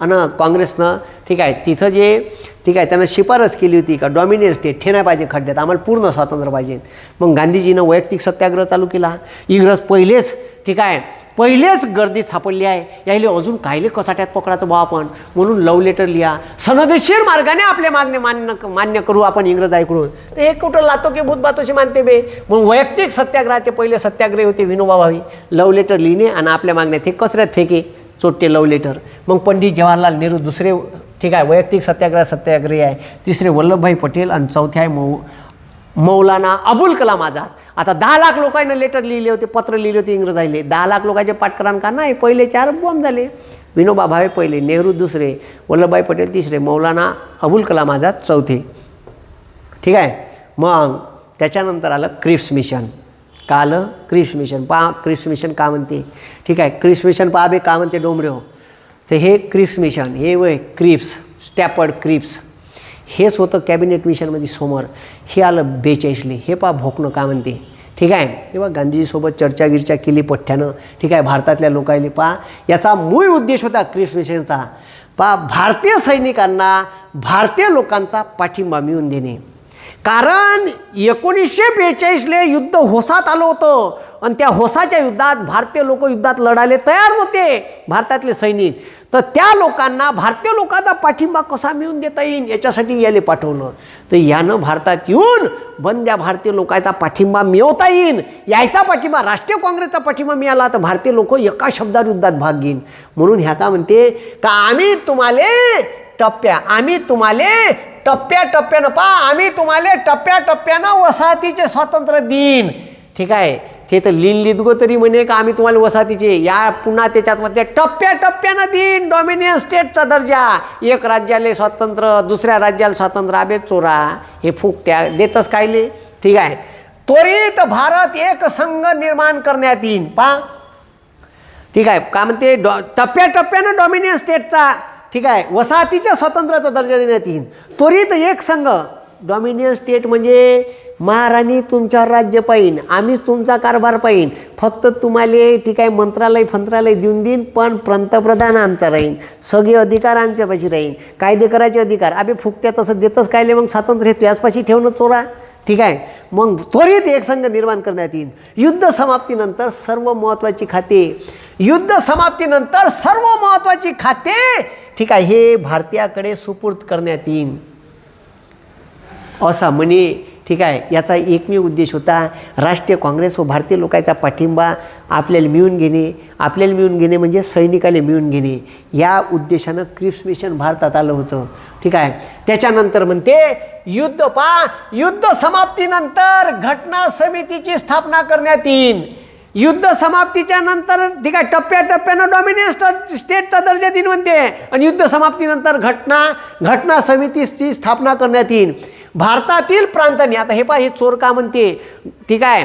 आणि काँग्रेसनं, ठीक आहे, तिथं जे, ठीक आहे, त्यानं शिफारस केली होती का डॉमिनियन स्टेट हे नाही पाहिजे खड्ड्यात, आम्हाला पूर्ण स्वातंत्र्य पाहिजे. मग गांधीजीनं वैयक्तिक सत्याग्रह चालू केला. इंग्रज पहिलेच, ठीक आहे, पहिलेच गर्दीत सापडली आहे, यायले अजून कायले कचाट्यात पकडायचं बा आपण, म्हणून लव लेटर लिहा, सनदेशीर मार्गाने आपले मागणे मान्य करू आपण इंग्रजांकडून. तर हे कुठं लातो की भूत बातोशी मानते बे. मग वैयक्तिक सत्याग्रहाचे पहिले सत्याग्रही होते विनोबा भावे, लव लेटर लिहिणे आणि आपल्या मागण्यात हे कचऱ्यात फेके, चोट्टे लव लेटर. मग पंडित जवाहरलाल नेहरू दुसरे, ठीक आहे, वैयक्तिक सत्याग्रही आहे. तिसरे वल्लभभाई पटेल आणि चौथे आहे मौलाना अबुल कलाम आझाद. आता 10 लाख लोकांना लेटर लिहिले होते, पत्र लिहिले होते इंग्रजांना. 10 लाख लोकांचे पाठकरण का नाही, पहिले 4 बॉम्ब झाले. विनोबा भावे पहिले, नेहरू दुसरे, वल्लभभाई पटेल तिसरे, मौलाना अबुल कलाम आझाद चौथे, ठीक आहे. मग त्याच्यानंतर आलं क्रिप्स मिशन. का आलं क्रिप्स मिशन, पहा क्रिप्स मिशन का म्हणते, ठीक आहे. क्रिप्स मिशन पहा बे का म्हणते डोंबड्यो. तर हे क्रिप्स मिशन, हे वय क्रिप्स, स्टॅपर्ड क्रिप्स, हेच होतं कॅबिनेट मिशनमध्ये समोर. हे आलं 42ले. हे पहा भोकणं का म्हणते, ठीक आहे. तेव्हा गांधीजीसोबत चर्चा केली पठ्ठ्यानं, ठीक आहे, भारतातल्या लोकांनी. पहा याचा मूळ उद्देश होता क्रिप्स मिशनचा, पहा भारतीय सैनिकांना भारतीय लोकांचा पाठिंबा मिळवून देणे. कारण 1942ले युद्ध होसात आलं होतं आणि त्या होसाच्या युद्धात भारतीय लोक युद्धात लढायला तयार होते, भारतातले सैनिक. तर त्या लोकांना भारतीय लोकांचा पाठिंबा कसा मिळवून देता येईल याच्यासाठी याले पाठवलं. तर यानं भारतात येऊन बंद्या भारतीय लोकांचा पाठिंबा मिळवता येईल, यायचा पाठिंबा, राष्ट्रीय काँग्रेसचा पाठिंबा मिळाला तर भारतीय लोक एका शब्दावर युद्धात भाग घेईन. म्हणून ह्या का म्हणते का आम्ही तुम्हाला टप्प्याटप्प्यानं आम्ही तुम्हाला टप्प्याटप्प्यानं वसाहतीचे स्वातंत्र्य देईन, ठीक आहे. ते तर लिथगो तरी म्हणे का आम्ही तुम्हाला वसाहतीचे, या पुन्हा त्याच्यात मध्ये टप्प्याटप्प्यानं देईन डॉमिनियन स्टेटचा दर्जा, एक राज्याला स्वातंत्र्य, दुसऱ्या राज्याला स्वातंत्र्य. अबे चोरा, हे फुकट्या देतच कायले, ठीक आहे. त्वरित भारत एक संघ निर्माण करण्यात येईल. पहा ठीक आहे, का म्हणते टप्प्याटप्प्यानं डॉमिनियन स्टेटचा, ठीक आहे, वसाहतीच्या स्वातंत्र्याचा दर्जा देण्यात येईल. त्वरित एक संघ डॉमिनियन स्टेट म्हणजे महाराणी तुमच्यावर राज्य पाहिन, आम्हीच तुमचा कारभार पाहिन, फक्त तुम्हाला ठीक आहे मंत्रालय देऊन देईन, पण पंतप्रधान आमचा राहीन, सगळे अधिकार आमच्यापाशी राहीन, कायदे करायचे अधिकार. अबे फुकत्या तसं देतच कायले मग स्वातंत्र्य त्याचपाशी ठेवणं चोरा. ठीक आहे, मग त्वरित एक संघ निर्माण करण्यात येईल. युद्ध समाप्तीनंतर सर्व महत्त्वाची खाते ठीक आहे हे भारतीयाकडे सुपूर्द करण्यात येईल असा म्हणे. ठीक आहे, याचा एकमेव उद्देश होता राष्ट्रीय काँग्रेस व भारतीय लोकांचा पाठिंबा आपल्याला मिळवून घेणे म्हणजे सैनिकाला मिळवून घेणे. या उद्देशानं क्रिप्स मिशन भारतात आलं होतं. ठीक आहे, त्याच्यानंतर म्हणते युद्ध समाप्तीनंतर घटना समितीची स्थापना करण्यात येईल. युद्ध समाप्तीच्या नंतर ठीक आहे टप्प्याटप्प्यानं डॉमिनियन स्टेटचा दर्जा देईन म्हणते, आणि युद्ध समाप्तीनंतर घटना समितीची स्थापना करण्यात येईल. भारतातील प्रांतांनी, आता हे पहा हे चोर का म्हणते, ठीक आहे,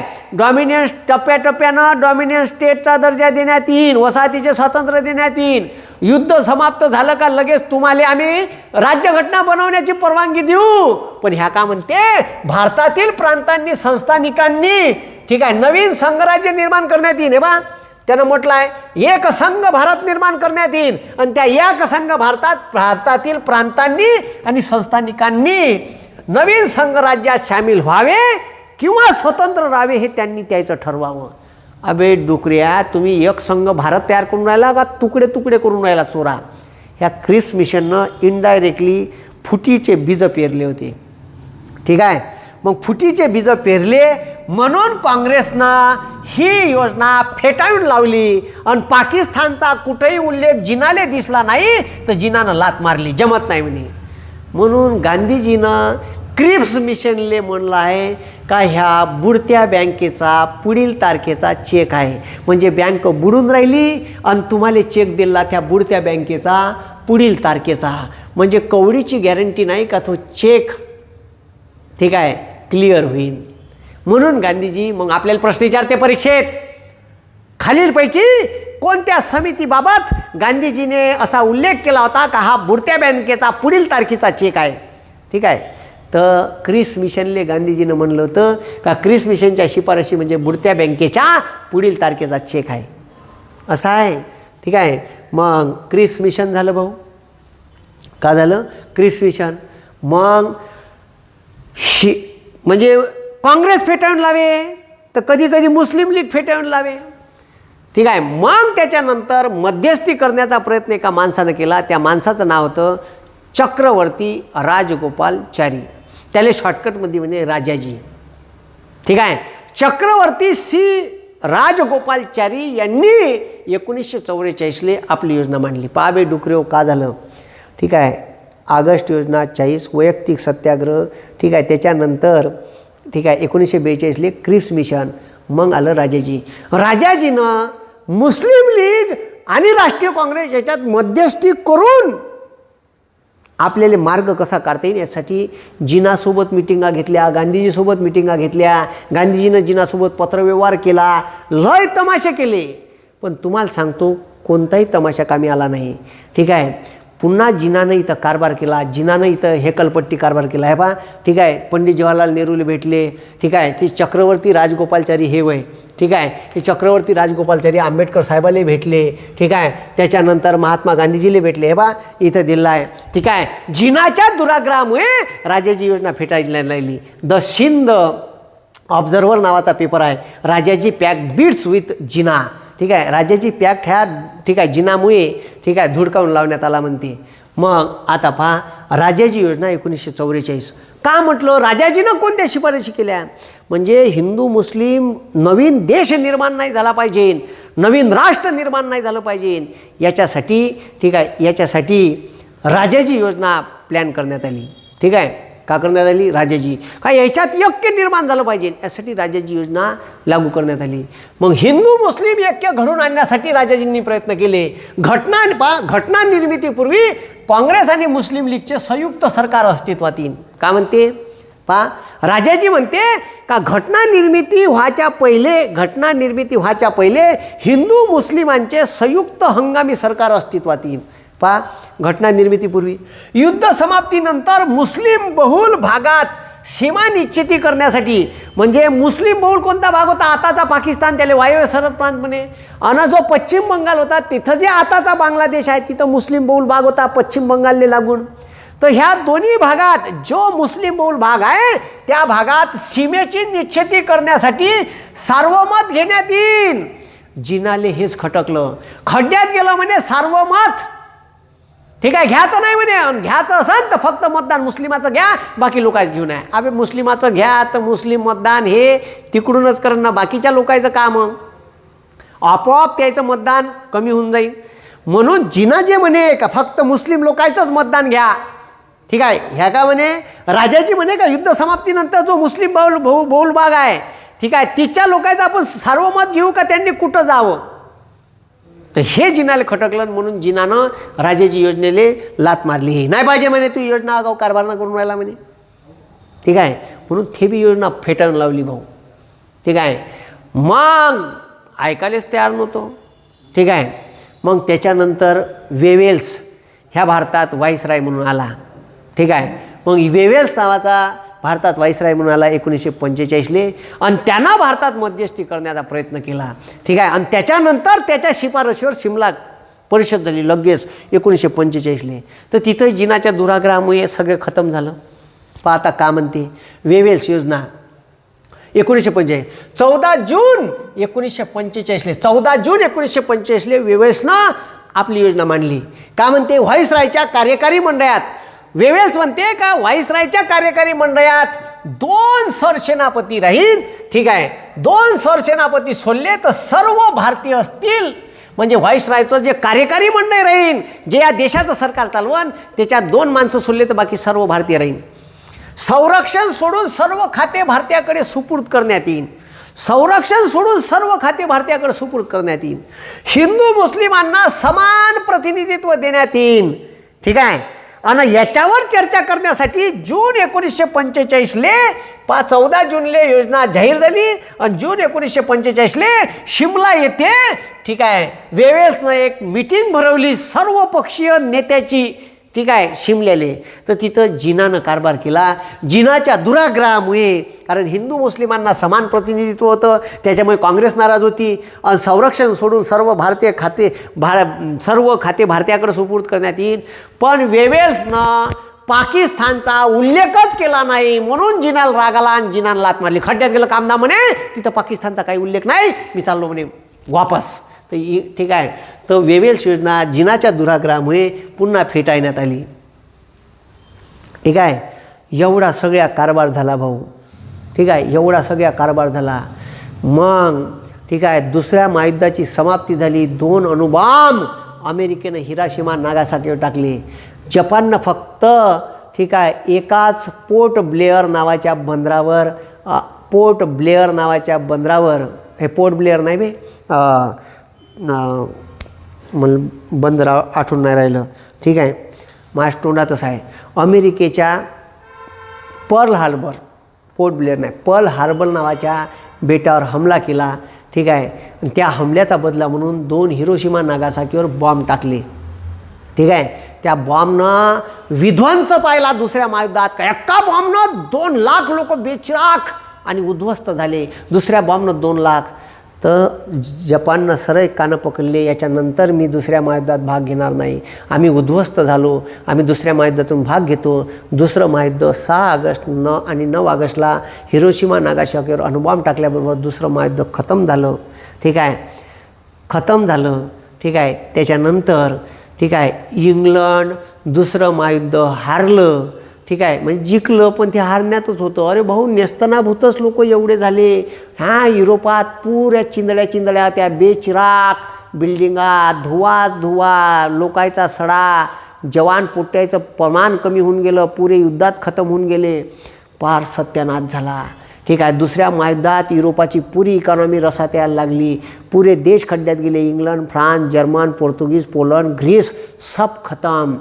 टप्प्याटप्प्यानं डॉमिनियन स्टेटचा दर्जा देण्यात येईल, वसाहतीचे स्वातंत्र्य देण्यात येईल. युद्ध समाप्त झालं का लगेच तुम्हाला आम्ही राज्यघटना बनवण्याची परवानगी देऊ. पण ह्या का म्हणते भारतातील प्रांतांनी संस्थानिकांनी ठीक आहे नवीन संघराज्य निर्माण करण्यात येईल. हे बा त्यानं म्हटलं आहे एक संघ भारत निर्माण करण्यात येईल, आणि त्या एक संघ भारतातील प्रांतांनी आणि संस्थानिकांनी नवीन संघराज्यात सामील व्हावे किंवा स्वतंत्र राहावे हे त्यांनी त्याचं ठरवावं. अबे डुकऱ्या, तुम्ही एक संघ भारत तयार करून राहिला का तुकडे तुकडे करून राहिला चोरा. ह्या क्रिप्स मिशननं इनडायरेक्टली फुटीचे बीज पेरले होते. ठीक आहे, मग फुटीचे बीज पेरले म्हणून काँग्रेसनं ही योजना फेटाळून लावली, आणि पाकिस्तानचा कुठेही उल्लेख जिनाले दिसला नाही तर जिनानं लात मारली, जमत नाही म्हणे. म्हणून गांधीजीनं क्रिप्स मिशनले म्हणलं आहे का ह्या बुडत्या बँकेचा पुढील तारखेचा चेक आहे, म्हणजे बँक बुडून राहिली आणि तुम्हाला चेक दिला त्या बुडत्या बँकेचा पुढील तारखेचा, म्हणजे कवडीची गॅरंटी नाही का तो चेक ठीक आहे क्लिअर होईल. म्हणून गांधीजी मग आपल्याला प्रश्न विचारते परीक्षेत, खालीलपैकी कोणत्या समितीबाबत गांधीजीने असा उल्लेख केला होता का हा बुडत्या बँकेचा पुढील तारखेचा चेक आहे. ठीक आहे, तर क्रिप्स मिशनले गांधीजीनं म्हणलं होतं का क्रिप्स मिशनच्या शिफारशी म्हणजे बुडत्या बँकेच्या पुढील तारखेचा चेक आहे असं आहे. ठीक आहे, मग क्रिप्स मिशन झालं भाऊ, का झालं क्रिप्स मिशन. मग म्हणजे काँग्रेस फेटाळून लावे तर कधी कधी मुस्लिम लीग फेटाळून लावे. ठीक आहे, मग त्याच्यानंतर मध्यस्थी करण्याचा प्रयत्न एका माणसानं केला. त्या माणसाचं नाव होतं चक्रवर्ती राजगोपालचारी, त्याला शॉर्टकटमध्ये म्हणजे राजाजी. ठीक आहे, चक्रवर्ती राजगोपालचारी यांनी 1944ले आपली योजना मांडली. पाबे डुकरेव का झालं. ठीक आहे, ऑगस्ट योजना 40 वैयक्तिक सत्याग्रह. ठीक आहे, त्याच्यानंतर ठीक आहे 1942ले क्रिप्स मिशन. मग आलं राजाजीनं मुस्लिम लीग आणि राष्ट्रीय काँग्रेस याच्यात मध्यस्थी करून आपल्याला मार्ग कसा काढता येईल यासाठी जिनासोबत मिटिंगा घेतल्या, गांधीजीसोबत मिटिंगा घेतल्या, गांधीजीनं जिनासोबत पत्रव्यवहार केला, लय तमाशे केले, पण तुम्हाला सांगतो कोणताही तमाशा कामी आला नाही. ठीक आहे, पुन्हा जिनानं इथं कारभार केला, जिनानं इथं हेकलपट्टी कारभार केला आहे बा. ठीक आहे, पंडित जवाहरलाल नेहरूले भेटले. ठीक आहे, ते चक्रवर्ती राजगोपालचारी हे वय. ठीक आहे, हे चक्रवर्ती राजगोपालचारी आंबेडकर साहेबाला भेटले. ठीक आहे, त्याच्यानंतर महात्मा गांधीजीला भेटले. हे बा इथं दिलं आहे. ठीक आहे, जिनाच्या दुराग्रहामुळे राजाजी योजना फेटाळली लागली. द सिंध ऑब्झर्वर नावाचा पेपर आहे, राजाजी पॅक बीट्स विथ जिना. ठीक आहे, राजाजी पॅक्ट ह्या ठीक आहे जिनामुळे ठीक आहे धुडकावून लावण्यात आला म्हणते. मग आता पहा राजाजी योजना 1944 का म्हटलं, राजाजीनं कोणत्या शिफारशी केल्या, म्हणजे हिंदू मुस्लिम नवीन देश निर्माण नाही झाला पाहिजे, नवीन राष्ट्र निर्माण नाही झालं पाहिजे, याच्यासाठी ठीक आहे याच्यासाठी राजाजी योजना प्लॅन करण्यात आली. ठीक आहे, का करण्यात आली, राजाजी का याच्यात ऐक्य निर्माण झालं पाहिजे यासाठी राजाजी योजना लागू करण्यात आली. मग हिंदू मुस्लिम ऐक्य घडून आणण्यासाठी राजाजींनी प्रयत्न केले. घटना निर्मितीपूर्वी काँग्रेस आणि मुस्लिम लीगचे संयुक्त सरकार अस्तित्वात येईल. का म्हणते राजाजी म्हणते का घटना निर्मिती व्हायच्या पहिले हिंदू मुस्लिमांचे संयुक्त हंगामी सरकार अस्तित्वात येईल. पहा, घटना निर्मितीपूर्वी. युद्ध समाप्तीनंतर मुस्लिम बहुल भागात सीमा निश्चिती करण्यासाठी, म्हणजे मुस्लिम बहुल कोणता भाग होता? आताचा पाकिस्तान, त्याला वायव्य सरहद प्रांत म्हणे. आणि जो पश्चिम बंगाल होता, तिथं जे आताचा बांगलादेश आहे, तिथं मुस्लिम बहुल भाग होता पश्चिम बंगालला लागून. तर ह्या दोन्ही भागात जो मुस्लिम बहुल भाग आहे, त्या भागात सीमेची निश्चिती करण्यासाठी सार्वमत घेण्यात येईल. जिनाले हेच खटकलं. खड्ड्यात गेलं म्हणे सार्वमत. ठीक आहे, घ्यायचं नाही म्हणे. घ्यायचं असेल तर फक्त मतदान मुस्लिमाचं घ्या, बाकी लोकांचं घेऊन आहे. अबे मुस्लिमाचं घ्या तर मुस्लिम मतदान हे तिकडूनच करणं ना, बाकीच्या लोकांचं काम. आपोआप त्याचं मतदान कमी होऊन जाईल. म्हणून जिना जे म्हणे का फक्त मुस्लिम लोकांचंच मतदान घ्या, ठीक आहे, ह्या का म्हणे राजाजी म्हणे का युद्ध समाप्तीनंतर जो मुस्लिम बहुल भाग आहे, ठीक आहे, तिच्या लोकांचं आपण सार्वमत घेऊ का त्यांनी कुठं जावं. तर हे जिनाला खटकलं. म्हणून जिनानं राजाजी योजनेले लात मारली. नाही पाहिजे म्हणे, तू योजना आगाऊ कारभार करून राहिला म्हणे. ठीक आहे, म्हणून ते बी योजना फेटाळून लावली भाऊ. ठीक आहे, मग ऐकायलाच तयार नव्हतो. ठीक आहे, मग त्याच्यानंतर वेवेल्स ह्या भारतात व्हाईसराय म्हणून आला. ठीक आहे, मग वेवेल्स नावाचा भारतात व्हाईसराय म्हणून आला 1945ले, आणि त्यांना भारतात मध्यस्थी करण्याचा प्रयत्न केला. ठीक आहे, आणि त्याच्यानंतर त्याच्या शिफारशीवर शिमला परिषद झाली लगेच 1945ले. तर तिथं जिनाच्या दुराग्रहामुळे सगळे खतम झालं. पाहता का म्हणते वेवेल्स योजना 1945. 14 जून 1945ले 14 जून 1945ले वेवेल्सनं आपली योजना मांडली. का म्हणते व्हाईसरायच्या कार्यकारी मंडळात वेवेल्स म्हणते का व्हाईसरायच्या कार्यकारी मंडळात 2 सरसेनापती राहील. ठीक आहे, 2 सरसेनापती सोडले तर सर्व भारतीय असतील. म्हणजे व्हाईसरायचं जे कार्यकारी मंडळ राहील, जे या देशाचं सरकार चालवण, त्याच्यात 2 माणसं सोडले तर बाकी सर्व भारतीय राहील. संरक्षण सोडून सर्व खाते भारतीयाकडे सुपूर्द करण्यात येईल. संरक्षण सोडून सर्व खाते भारतीयाकडे सुपूर्द करण्यात येईल. हिंदू मुस्लिमांना समान प्रतिनिधित्व देण्यात येईल. ठीक आहे, आणि याच्यावर चर्चा करण्यासाठी जून 1945ले 14 जूनले योजना जाहीर झाली, आणि जून 1945ले शिमला येथे, ठीक आहे, वेवेल्सनं एक मीटिंग भरवली सर्व पक्षीय नेत्याची. ठीक आहे, शिमल्याले. तर तिथं जिनानं कारभार केला. जिनाच्या दुराग्रहामुळे, कारण हिंदू मुस्लिमांना समान प्रतिनिधित्व होतं, त्याच्यामुळे काँग्रेस नाराज होती. आणि संरक्षण सोडून सर्व भारतीय खाते सर्व खाते भारतीयाकडे सुपूर्द करण्यात येईल. पण वेवेल्सनं पाकिस्तानचा उल्लेखच केला नाही, म्हणून जिनाला राग आला आणि जिनानं लात मारली. खड्ड्यात गेलं कामदा म्हणे, तिथं पाकिस्तानचा काही उल्लेख नाही, मी चाललो म्हणे वापस. तर ठीक आहे, तर वेवेल्स योजना जिनाच्या दुराग्रहामुळे पुन्हा फेटाळण्यात आली. ठीक आहे, एवढा सगळा कारभार झाला भाऊ. ठीक आहे, एवढा सगळा कारभार झाला. मग ठीक आहे, दुसऱ्या महायुद्धाची समाप्ती झाली. 2 अणुबॉम्ब अमेरिकेनं हिरोशिमा नागासाकीवर टाकले. जपाननं फक्त, ठीक आहे, एकाच पोर्ट ब्लेअर नावाच्या बंदरावर हे पोर्ट ब्लेअर नाही बे, मला बंदर आठवून नाही राहिलं. ठीक आहे, माझ्या तोंडातच आहे. अमेरिकेच्या पर्ल हार्बर, पोर्ट ब्लेअर नाही, पर्ल हार्बर नावाच्या बेटावर हमला केला. ठीक आहे, त्या हमल्याचा बदला म्हणून 2 हिरोशिमा नागासाकीवर बॉम्ब टाकले. ठीक आहे, त्या बॉम्बनं विध्वंस पाहिला दुसऱ्या महायुद्धात. का एका बॉम्बनं 2 लाख लोक बेचिराख आणि उद्ध्वस्त झाले. दुसऱ्या बॉम्बनं 2 लाख. तर जपाननं सरळ कानं पकडले, याच्यानंतर मी दुसऱ्या महायुद्धात भाग घेणार नाही. आम्ही उद्ध्वस्त झालो, आम्ही दुसऱ्या महायुद्धातून भाग घेतो. दुसरं महायुद्ध 6 ऑगस्ट आणि 9 ऑगस्टला हिरोशिमा नागासाकीवर अणुबॉम्ब टाकल्याबरोबर दुसरं महायुद्ध खतम झालं. ठीक आहे, खतम झालं. ठीक आहे, त्याच्यानंतर, ठीक आहे, इंग्लंड दुसरं महायुद्ध हारलं. ठीक आहे, म्हणजे जिंकलं पण ते हारण्यातच होतं. अरे भाऊ, नेस्तनाभूतच लोक एवढे झाले. ह्या युरोपात पुऱ्या चिंदड्या त्या बेचिराख बिल्डिंगा, धुवा, लोकांचा सडा, जवान पोट्याचं प्रमाण कमी होऊन गेलं, पुरे युद्धात खतम होऊन गेले, पार सत्यानाश झाला. ठीक आहे, दुसऱ्या महायुद्धात युरोपाची पुरी इकॉनॉमी रसात यायला लागली. पुरे देश खड्ड्यात गेले. इंग्लंड, फ्रान्स, जर्मन, पोर्तुगीज, पोलंड, ग्रीस सब खतम.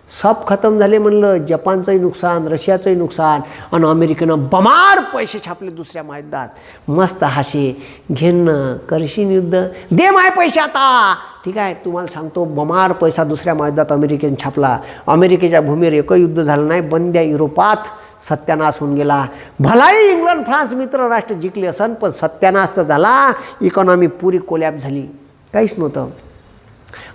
सब खतम झाले म्हणलं. जपानचंही नुकसान, रशियाचंही नुकसान आणि अमेरिकेनं बमाड पैसे छापले दुसऱ्या महायुद्धात. मस्त हाशे घेणं करशील युद्ध, दे माय पैसे आता. ठीक आहे, तुम्हाला सांगतो बमाड पैसा दुसऱ्या महायुद्धात अमेरिकेने छापला. अमेरिकेच्या भूमीवर एकही युद्ध झालं नाही. बंद्या युरोपात सत्यानाश होऊन गेला. भलाही इंग्लंड फ्रान्स मित्र राष्ट्र जिंकले असन, पण सत्यानाश तर झाला. इकॉनॉमी पुरी कोलॅप्स झाली, काहीच नव्हतं.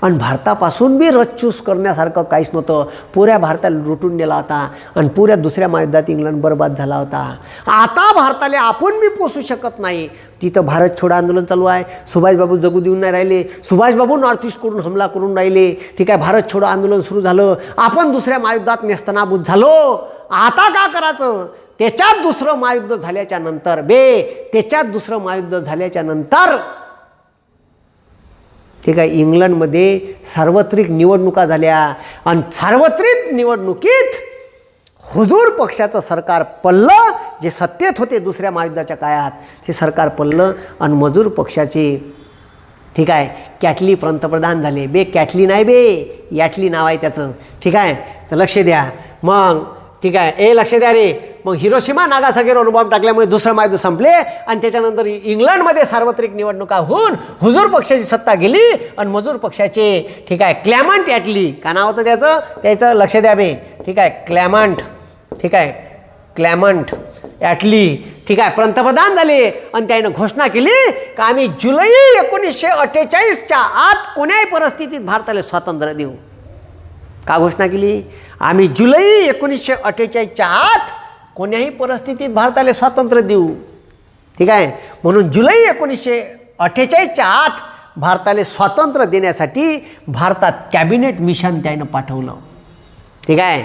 आणि भारतापासून बी रचूस करण्यासारखं काहीच नव्हतं. पुऱ्या भारताला लुटून नेला होता आणि पुऱ्या दुसऱ्या महायुद्धात इंग्लंड बर्बाद झाला होता. आता भारताला आपण बी पोसू शकत नाही. तिथं भारत छोडो आंदोलन चालू आहे. सुभाषबाबू जगू देऊन नाही राहिले. सुभाषबाबू नॉर्थ ईस्टकडून हमला करून राहिले. ठीक आहे, भारत छोडो आंदोलन सुरू झालं. आपण दुसऱ्या महायुद्धात नेस्तनाबूत झालो. आता का करायचं? त्याच्यात दुसरं महायुद्ध झाल्याच्या नंतर त्याच्यात दुसरं महायुद्ध झाल्याच्या नंतर ठीक आहे, इंग्लंडमध्ये सार्वत्रिक निवडणुका झाल्या आणि सार्वत्रिक निवडणुकीत हुजूर पक्षाचं सरकार पडलं. जे सत्तेत होते दुसऱ्या महायुद्धाच्या काळात ते सरकार पडलं आणि मजूर पक्षाचे ठीक आहे कॅटली पंतप्रधान झाले. कॅटली नाही याटली नाव आहे त्याचं. ठीक आहे, तर लक्ष द्या. मग ठीक आहे, लक्ष द्या रे. मग हिरोशिमा नागासाकीवर अणुबॉम्ब टाकल्यामुळे दुसरं महायुद्ध संपले आणि त्याच्यानंतर इंग्लंडमध्ये सार्वत्रिक निवडणुका होऊन हुजूर पक्षाची सत्ता गेली आणि मजूर पक्षाचे ठीक आहे क्लॅमंट ॲटली, का नाव होतं त्याचं लक्ष द्या ठीक आहे, क्लॅमंट ठीक आहे, क्लॅमंट ॲटली ठीक आहे पंतप्रधान झाले आणि त्यानं घोषणा केली का आम्ही जुलै 1948च्या आत कोण्याही परिस्थितीत भारताला स्वातंत्र्य देऊ. का घोषणा केली? आम्ही जुलै 1948च्या आत कोण्याही परिस्थितीत भारताला स्वातंत्र्य देऊ. ठीक आहे, म्हणून जुलै 1948च्या आत भारताला स्वातंत्र्य देण्यासाठी भारतात कॅबिनेट मिशन त्यानं पाठवलं. ठीक आहे,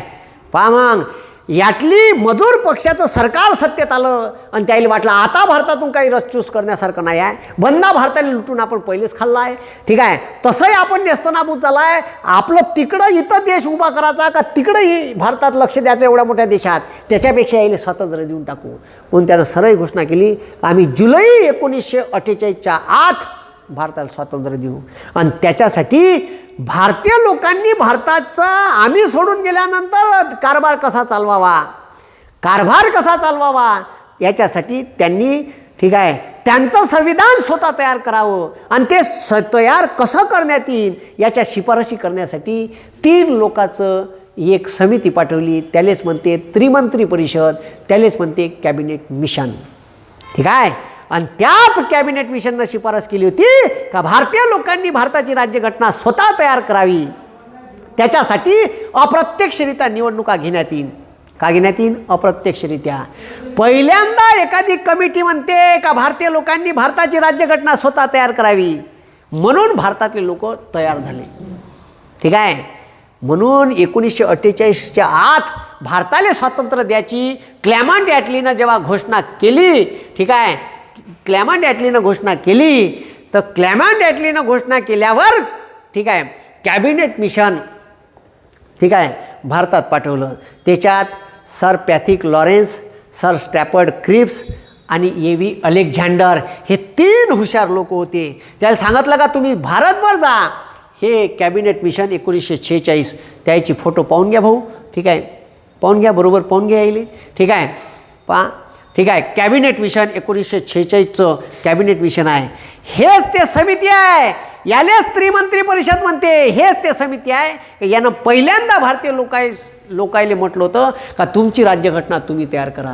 पहा मग यातली मजूर पक्षाचं सरकार सत्तेत आलं आणि त्याला वाटलं आता भारतातून काही रसचूस करण्यासारखं नाही आहे. बंदा भारताला लुटून आपण पहिलेच खाल्ला आहे. ठीक आहे, तसंही आपण नेस्तनाबूत झाला आहे. आपलं तिकडं इथं देश उभा करायचा का तिकडंही भारतात लक्ष द्यायचं एवढ्या मोठ्या देशात, त्याच्यापेक्षा यायला स्वातंत्र्य देऊन टाकू. म्हणून त्यानं सरळ घोषणा केली आम्ही जुलै 1948च्या आत भारताला स्वातंत्र्य देऊ. आणि त्याच्यासाठी भारतीय लोकांनी भारताचा आम्ही सोडून गेल्यानंतर कारभार कसा चालवावा याच्यासाठी त्यांनी ठीक आहे त्यांचं संविधान स्वतः तयार करावं आणि ते तयार कसं करण्यात येईल याच्या शिफारशी करण्यासाठी 3 लोकांचं एक समिती पाठवली. त्यालेच म्हणते त्रिमंत्री परिषद, त्यालेच म्हणते कॅबिनेट मिशन. ठीक आहे, आणि त्याच कॅबिनेट मिशननं शिफारस केली होती का भारतीय लोकांनी भारताची राज्यघटना स्वतः तयार करावी. त्याच्यासाठी अप्रत्यक्षरित्या निवडणुका घेण्यात येईल. का घेण्यात येईल? अप्रत्यक्षरित्या. पहिल्यांदा एखादी कमिटी म्हणते का भारतीय लोकांनी भारताची राज्यघटना स्वतः तयार करावी, म्हणून भारतातले लोक तयार झाले. ठीक आहे, म्हणून 1948च्या आत भारताला स्वातंत्र्य द्यायची क्लॅमंट ॲटलीनं जेव्हा घोषणा केली, ठीक आहे, क्लॅमंट ॲटलीनं घोषणा केली, तर क्लॅमंट ॲटलीनं घोषणा केल्यावर ठीक आहे कॅबिनेट मिशन ठीक आहे भारतात पाठवलं. त्याच्यात sir Pethick Lawrence, sir Stafford Cripps आणि ए.व्ही. अलेक्झांडर हे 3 हुशार लोक होते. त्याला सांगितलं का तुम्ही भारतभर जा. हे कॅबिनेट मिशन 1946 त्याची फोटो पाहून घ्या भाऊ. ठीक आहे, पाहून घ्या, बरोबर पाहून घ्या यायले. ठीक आहे, पहा. ठीक आहे, कॅबिनेट मिशन 1946चं कॅबिनेट मिशन आहे. हेच ते समिती आहे, यालेच त्रिमंत्री परिषद म्हणते. हेच ते समिती आहे यानं पहिल्यांदा भारतीय लोकायले म्हटलं होतं का तुमची राज्यघटना तुम्ही तयार करा.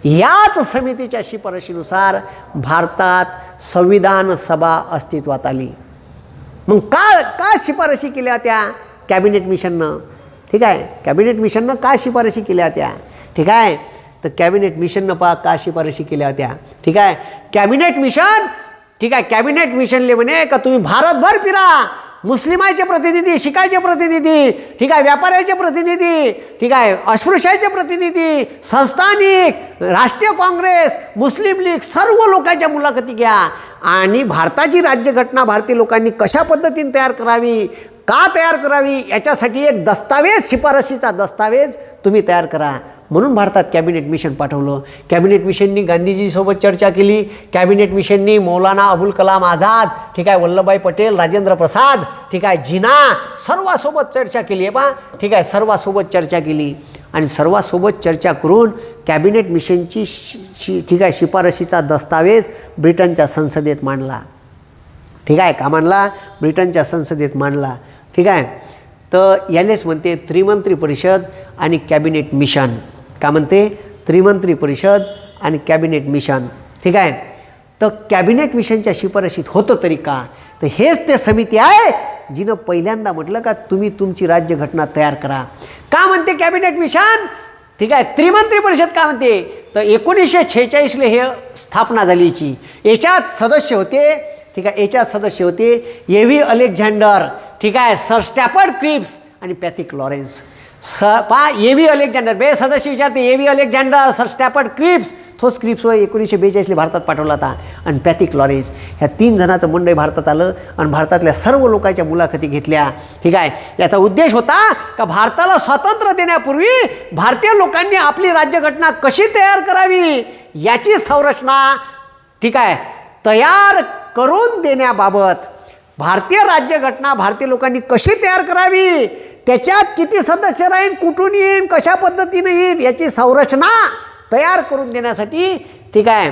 याच समितीच्या शिफारशीनुसार भारतात संविधान सभा अस्तित्वात आली. मग का शिफारशी केल्या होत्या कॅबिनेट मिशननं? ठीक आहे, कॅबिनेट मिशननं का शिफारशी केल्या होत्या? ठीक आहे, तर कॅबिनेट मिशननं पहा का शिफारशी केल्या होत्या. ठीक आहे, कॅबिनेट मिशन ठीक आहे कॅबिनेट मिशनले म्हणे का तुम्ही भारतभर फिरा. मुस्लिमाचे प्रतिनिधी, शिखाचे प्रतिनिधी, ठीक आहे, व्यापाऱ्याचे प्रतिनिधी, ठीक आहे, अस्पृश्याचे प्रतिनिधी, संस्थानिक, राष्ट्रीय काँग्रेस, मुस्लिम लीग सर्व लोकांच्या मुलाखती घ्या आणि भारताची राज्यघटना भारतीय लोकांनी कशा पद्धतीने तयार करावी, का तयार करावी याच्यासाठी एक दस्तावेज, शिफारशीचा दस्तावेज तुम्ही तयार करा. म्हणून भारतात कॅबिनेट मिशन पाठवलं. कॅबिनेट मिशननी गांधीजीसोबत चर्चा केली. कॅबिनेट मिशननी मौलाना अबुल कलाम आझाद, ठीक आहे, वल्लभभाई पटेल, राजेंद्र प्रसाद, ठीक आहे, जिना, सर्वांसोबत चर्चा केली आहे पहा, ठीक आहे, सर्वांसोबत चर्चा केली. आणि सर्वांसोबत चर्चा करून कॅबिनेट मिशनची ठीक आहे शिफारशीचा दस्तावेज ब्रिटनच्या संसदेत मांडला. ठीक आहे, का मांडला? ब्रिटनच्या संसदेत मांडला. ठीक आहे, तर यालेच म्हणते त्रिमंत्री परिषद आणि कॅबिनेट मिशन. का म्हणते? त्रिमंत्री परिषद आणि कॅबिनेट मिशन. ठीक आहे, तर कॅबिनेट मिशनच्या शिफारशीत होतं तरी का? तर हेच ते समिती आहे जिनं पहिल्यांदा म्हटलं का तुम्ही तुमची राज्यघटना तयार करा. का म्हणते कॅबिनेट मिशन? ठीक आहे, त्रिमंत्री परिषद का म्हणते? तर 1946ला हे स्थापना झाली याची. याच्यात सदस्य होते, ठीक आहे, याच्यात सदस्य होते ए.व्ही. अलेक्झांडर, ठीक आहे, सर स्टॅफर्ड क्रिप्स आणि पॅथिक लॉरेन्स. पहा ए.व्ही. अलेक्झांडर बे सदस्य विचारते. ए.व्ही. अलेक्झांडर, सर स्टॅफर्ड क्रिप्स, तोच क्रिप्स 1942ला भारतात पाठवला होता. आणि पॅथिक लॉरेन्स, ह्या 3 जणांचं मंडळ भारतात आलं आणि भारतातल्या सर्व लोकांच्या मुलाखती घेतल्या. ठीक आहे, याचा उद्देश होता का भारताला स्वातंत्र्य देण्यापूर्वी भारतीय लोकांनी आपली राज्यघटना कशी तयार करावी याची संरचना, ठीक आहे, तयार करून देण्याबाबत, भारतीय राज्यघटना भारतीय लोकांनी कशी तयार करावी, त्याच्यात किती सदस्य राहील, कुठून येईल, कशा पद्धतीने येईल याची संरचना तयार करून देण्यासाठी, ठीक आहे,